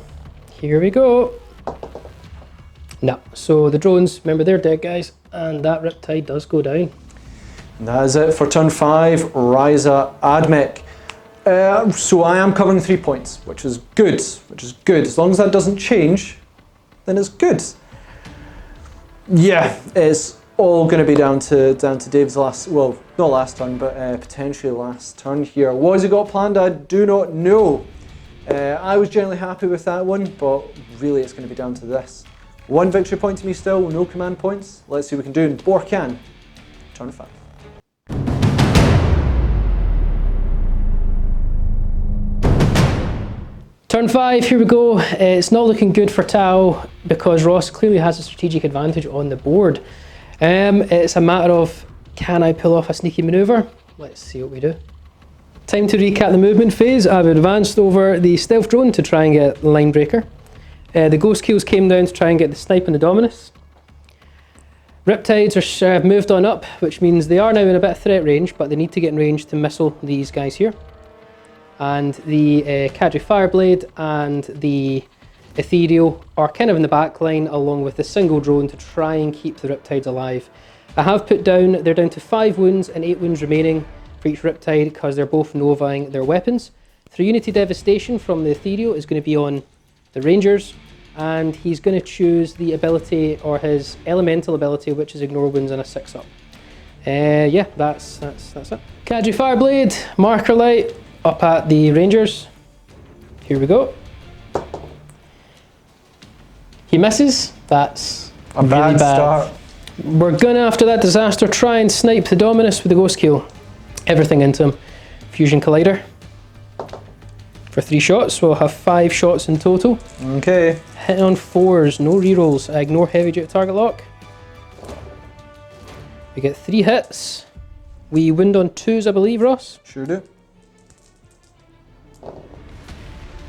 Here we go. No, so the drones, remember they're dead guys, and that Riptide does go down. And that is it for turn 5, Ryza Admech. So I am covering 3 points, which is good. As long as that doesn't change, then it's good. Yeah, it's all going to be down to Dave's last, well, not last turn, but potentially last turn here. What has he got planned? I do not know. I was generally happy with that one, but really it's going to be down to this. 1 victory point to me still, no command points. Let's see what we can do in Borkan, turn 5. Turn 5, here we go. It's not looking good for Tau because Ross clearly has a strategic advantage on the board. It's a matter of, can I pull off a sneaky manoeuvre? Let's see what we do. Time to recap the movement phase. I've advanced over the stealth drone to try and get line breaker. The ghost kills came down to try and get the snipe and the dominus. Riptides have moved on up, which means they are now in a bit of threat range, but they need to get in range to missile these guys here. And the Cadre Fireblade and the Ethereal are kind of in the back line along with the single drone to try and keep the Riptides alive. I have put down, they're down to 5 wounds and 8 wounds remaining for each Riptide because they're both novaing their weapons. 3 Unity Devastation from the Ethereal is going to be on the Rangers, and he's going to choose the ability or his elemental ability, which is ignore wounds and a 6 up. Yeah, that's it. Cadre Fireblade, marker light up at the Rangers. Here we go. He misses. That's A really bad bad. start. We're gonna, after that disaster, try and snipe the Dominus with the Ghost Kill. Everything into him. Fusion Collider. For 3 shots, we'll have 5 shots in total. Okay. Hitting on 4s, no rerolls. I ignore heavy due to target lock. We get 3 hits. We wound on 2s, I believe, Ross. Sure do.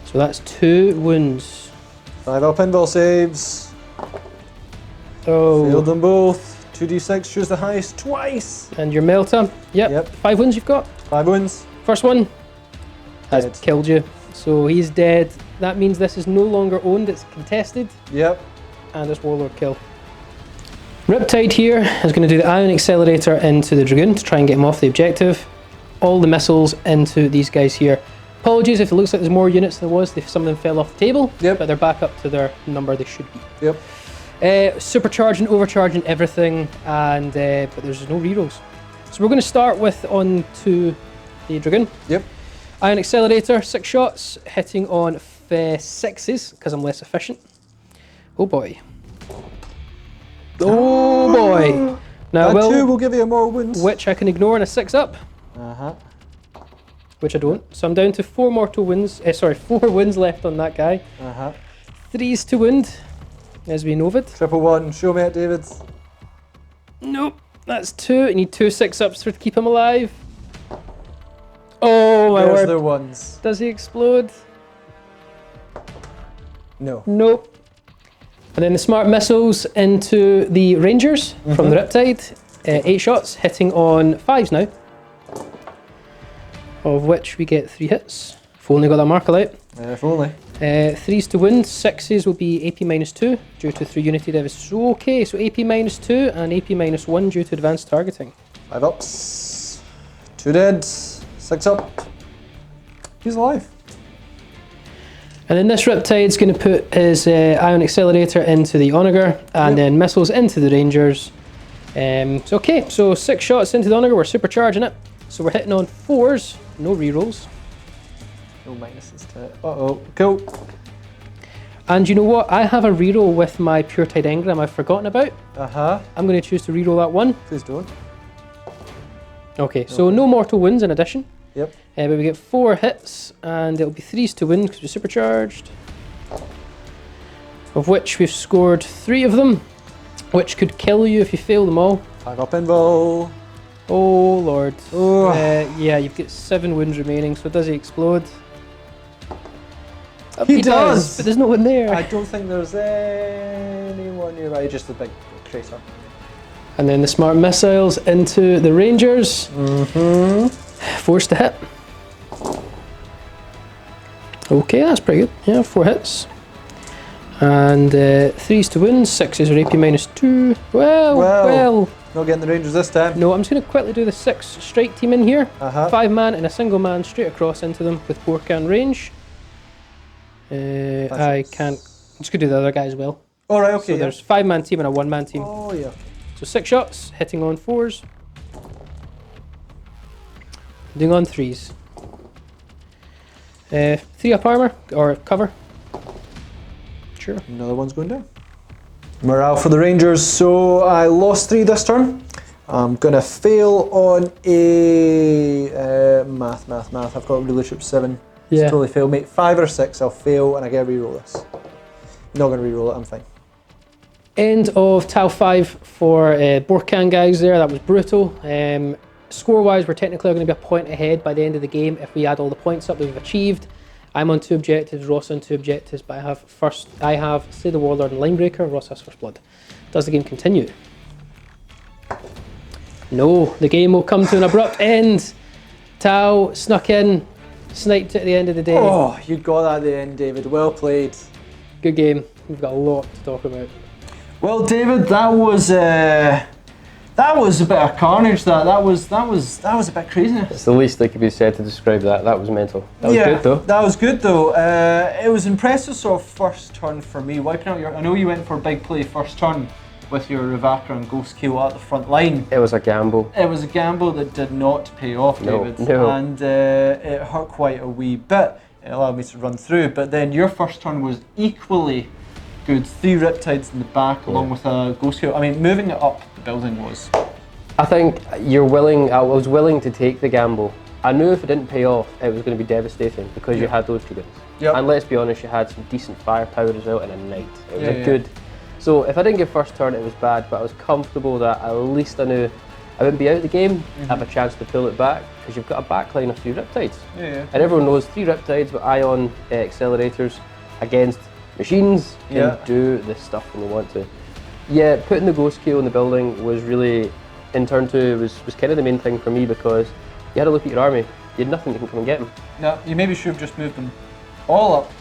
So that's 2 wounds. 5 up invul saves. Oh. Failed them both. 2d6, choose the highest twice. And your Melta. Yep. 5 wounds you've got. 5 wounds. First one has Dead. killed you. So he's dead. That means this is no longer owned, it's contested. Yep. And it's Warlord kill. Riptide here is going to do the Ion Accelerator into the Dragoon to try and get him off the objective. All the missiles into these guys here. Apologies if it looks like there's more units than there was, if some of them fell off the table, Yep. but they're back up to their number they should be. Yep. Supercharging, overcharging everything, and but there's no rerolls. So we're going to start with on to the Dragoon. Yep. Ion Accelerator, 6 shots, hitting on 6s, because I'm less efficient. Oh boy. Oh boy. Now, That 2 will give you more wounds. which I can ignore in a 6 up, Uh-huh. which I don't. So I'm down to 4 mortal wounds, 4 wounds left on that guy. Uh-huh. 3s to wound, as we know it. Triple 1. Show me it, David. Nope, that's 2. I need 2 6-ups to keep him alive. Oh my There's word. the ones. Does he explode? No. Nope. And then the smart missiles into the Rangers from the Riptide. 8 shots, hitting on 5s now. Of which we get 3 hits. If only got that marker light. If only. 3s to wound, 6s will be AP -2 due to 3 Unity Devastation. Okay, so AP -2 and AP -1 due to advanced targeting. 5 ups. 2 dead. 6 up. He's alive. And then this Riptide's going to put his Ion Accelerator into the Onager, and then missiles into the Rangers. So okay, so 6 shots into the Onager, we're supercharging it. So we're hitting on 4s, no rerolls. No minuses to it. Uh-oh, cool. And you know what? I have a reroll with my Pure Tide Engram I've forgotten about. Uh-huh. I'm going to choose to reroll that one. Please don't. Okay, so no mortal wounds in addition. Yep. But we get 4 hits, and it'll be 3s to win because we're supercharged. Of which we've scored 3 of them, which could kill you if you fail them all. Back up pinball. Oh lord. Oh. Yeah, you've got 7 wounds remaining, so does he explode? He does! But there's no one there. I don't think there's anyone nearby, just a big crater. And then the smart missiles into the Rangers. Mm-hmm. Forced to hit. Okay, that's pretty good. Yeah, 4 hits. And 3s to win, 6s are AP -2. Well. Not getting the Rangers this time. No, I'm just going to quickly do the 6 strike team in here. Uh-huh. 5 man and a single man straight across into them with Borkan range. I can't. I'm just going to do the other guy as well. All right, okay. So there's 5-man team and a 1-man team. Oh, yeah. So 6 shots, hitting on 4s. Doing on 3s. 3 up armor, or cover. Sure. Another one's going down. Morale for the Rangers. So I lost 3 this turn. I'm going to fail on a math. I've got rulership 7. Yeah. It's totally fail, mate. 5 or 6, I'll fail and I get to reroll this. Not going to reroll it, I'm fine. End of Tau 5 for Borkan guys there. That was brutal. Score-wise, we're technically going to be a point ahead by the end of the game if we add all the points up that we've achieved. I'm on 2 objectives, Ross on 2 objectives, but I have Slay the Warlord and Linebreaker. Ross has First Blood. Does the game continue? No, the game will come to an abrupt end. Tau snuck in, sniped it at the end of the day. Oh, you got that at the end, David. Well played. Good game. We've got a lot to talk about. Well, David, that was a bit of carnage. That was a bit craziness. It's the least that could be said to describe that. That was mental. That was good though. That was good though. It was impressive sort of first turn for me. Wiping out I know you went for big play first turn with your Ravaka and Ghost Kill at the front line. It was a gamble. It was a gamble that did not pay off, David. No. And it hurt quite a wee bit. It allowed me to run through. But then your first turn was equally good. 3 Riptides in the back along with a Ghost Kill. I mean, moving it up the building was... I think I was willing to take the gamble. I knew if it didn't pay off, it was going to be devastating because you had those Dragoons. Yep. And let's be honest, you had some decent firepower as well and a knight. It was good. So if I didn't get first turn, it was bad, but I was comfortable that at least I knew I wouldn't be out of the game. Have a chance to pull it back because you've got a backline of 3 Riptides. And everyone knows 3 Riptides with ion accelerators against machines can do this stuff when they want to. Yeah, putting the Ghost Kill in the building was really, in turn 2, was kind of the main thing for me because you had to look at your army. You had nothing that can come and get them. No, you maybe should have just moved them all up.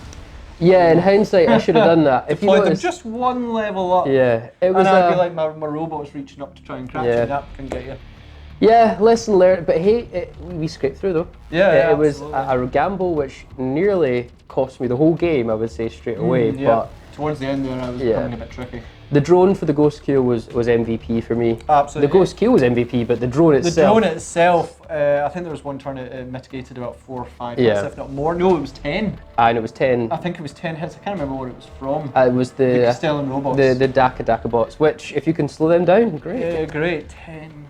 Yeah, in hindsight, I should have done that. If you Deployed noticed, them just one level up. Yeah, it was. And I'd be like my robots reaching up to try and crash it. That can get you. Yeah, lesson learned. But hey, we scraped through though. Yeah, it was a gamble which nearly cost me the whole game. I would say straight away. But towards the end there, I was becoming a bit tricky. The drone for the Ghost Kill was MVP for me. Absolutely. The Ghost Kill was MVP, but the drone itself... The drone itself, I think there was one turn it mitigated about 4 or 5 hits, if not more. No, it was 10. And it was 10. I think it was 10 hits. I can't remember what it was from. It was the Castellan robots. The Daka bots, which if you can slow them down, great. Yeah, great. 10.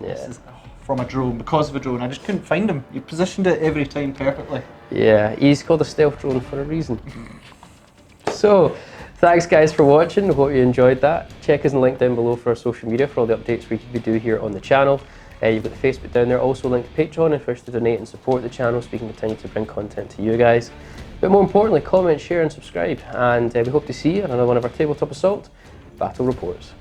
Yeah. This is from a drone, because of a drone. I just couldn't find him. You positioned it every time perfectly. Yeah, he's called a stealth drone for a reason. So, thanks guys for watching. I hope you enjoyed that. Check us in the link down below for our social media for all the updates we do here on the channel. You've got the Facebook down there, also a link to Patreon if you wish to donate and support the channel so we can continue to bring content to you guys. But more importantly, comment, share and subscribe. And we hope to see you on another one of our Tabletop Assault Battle Reports.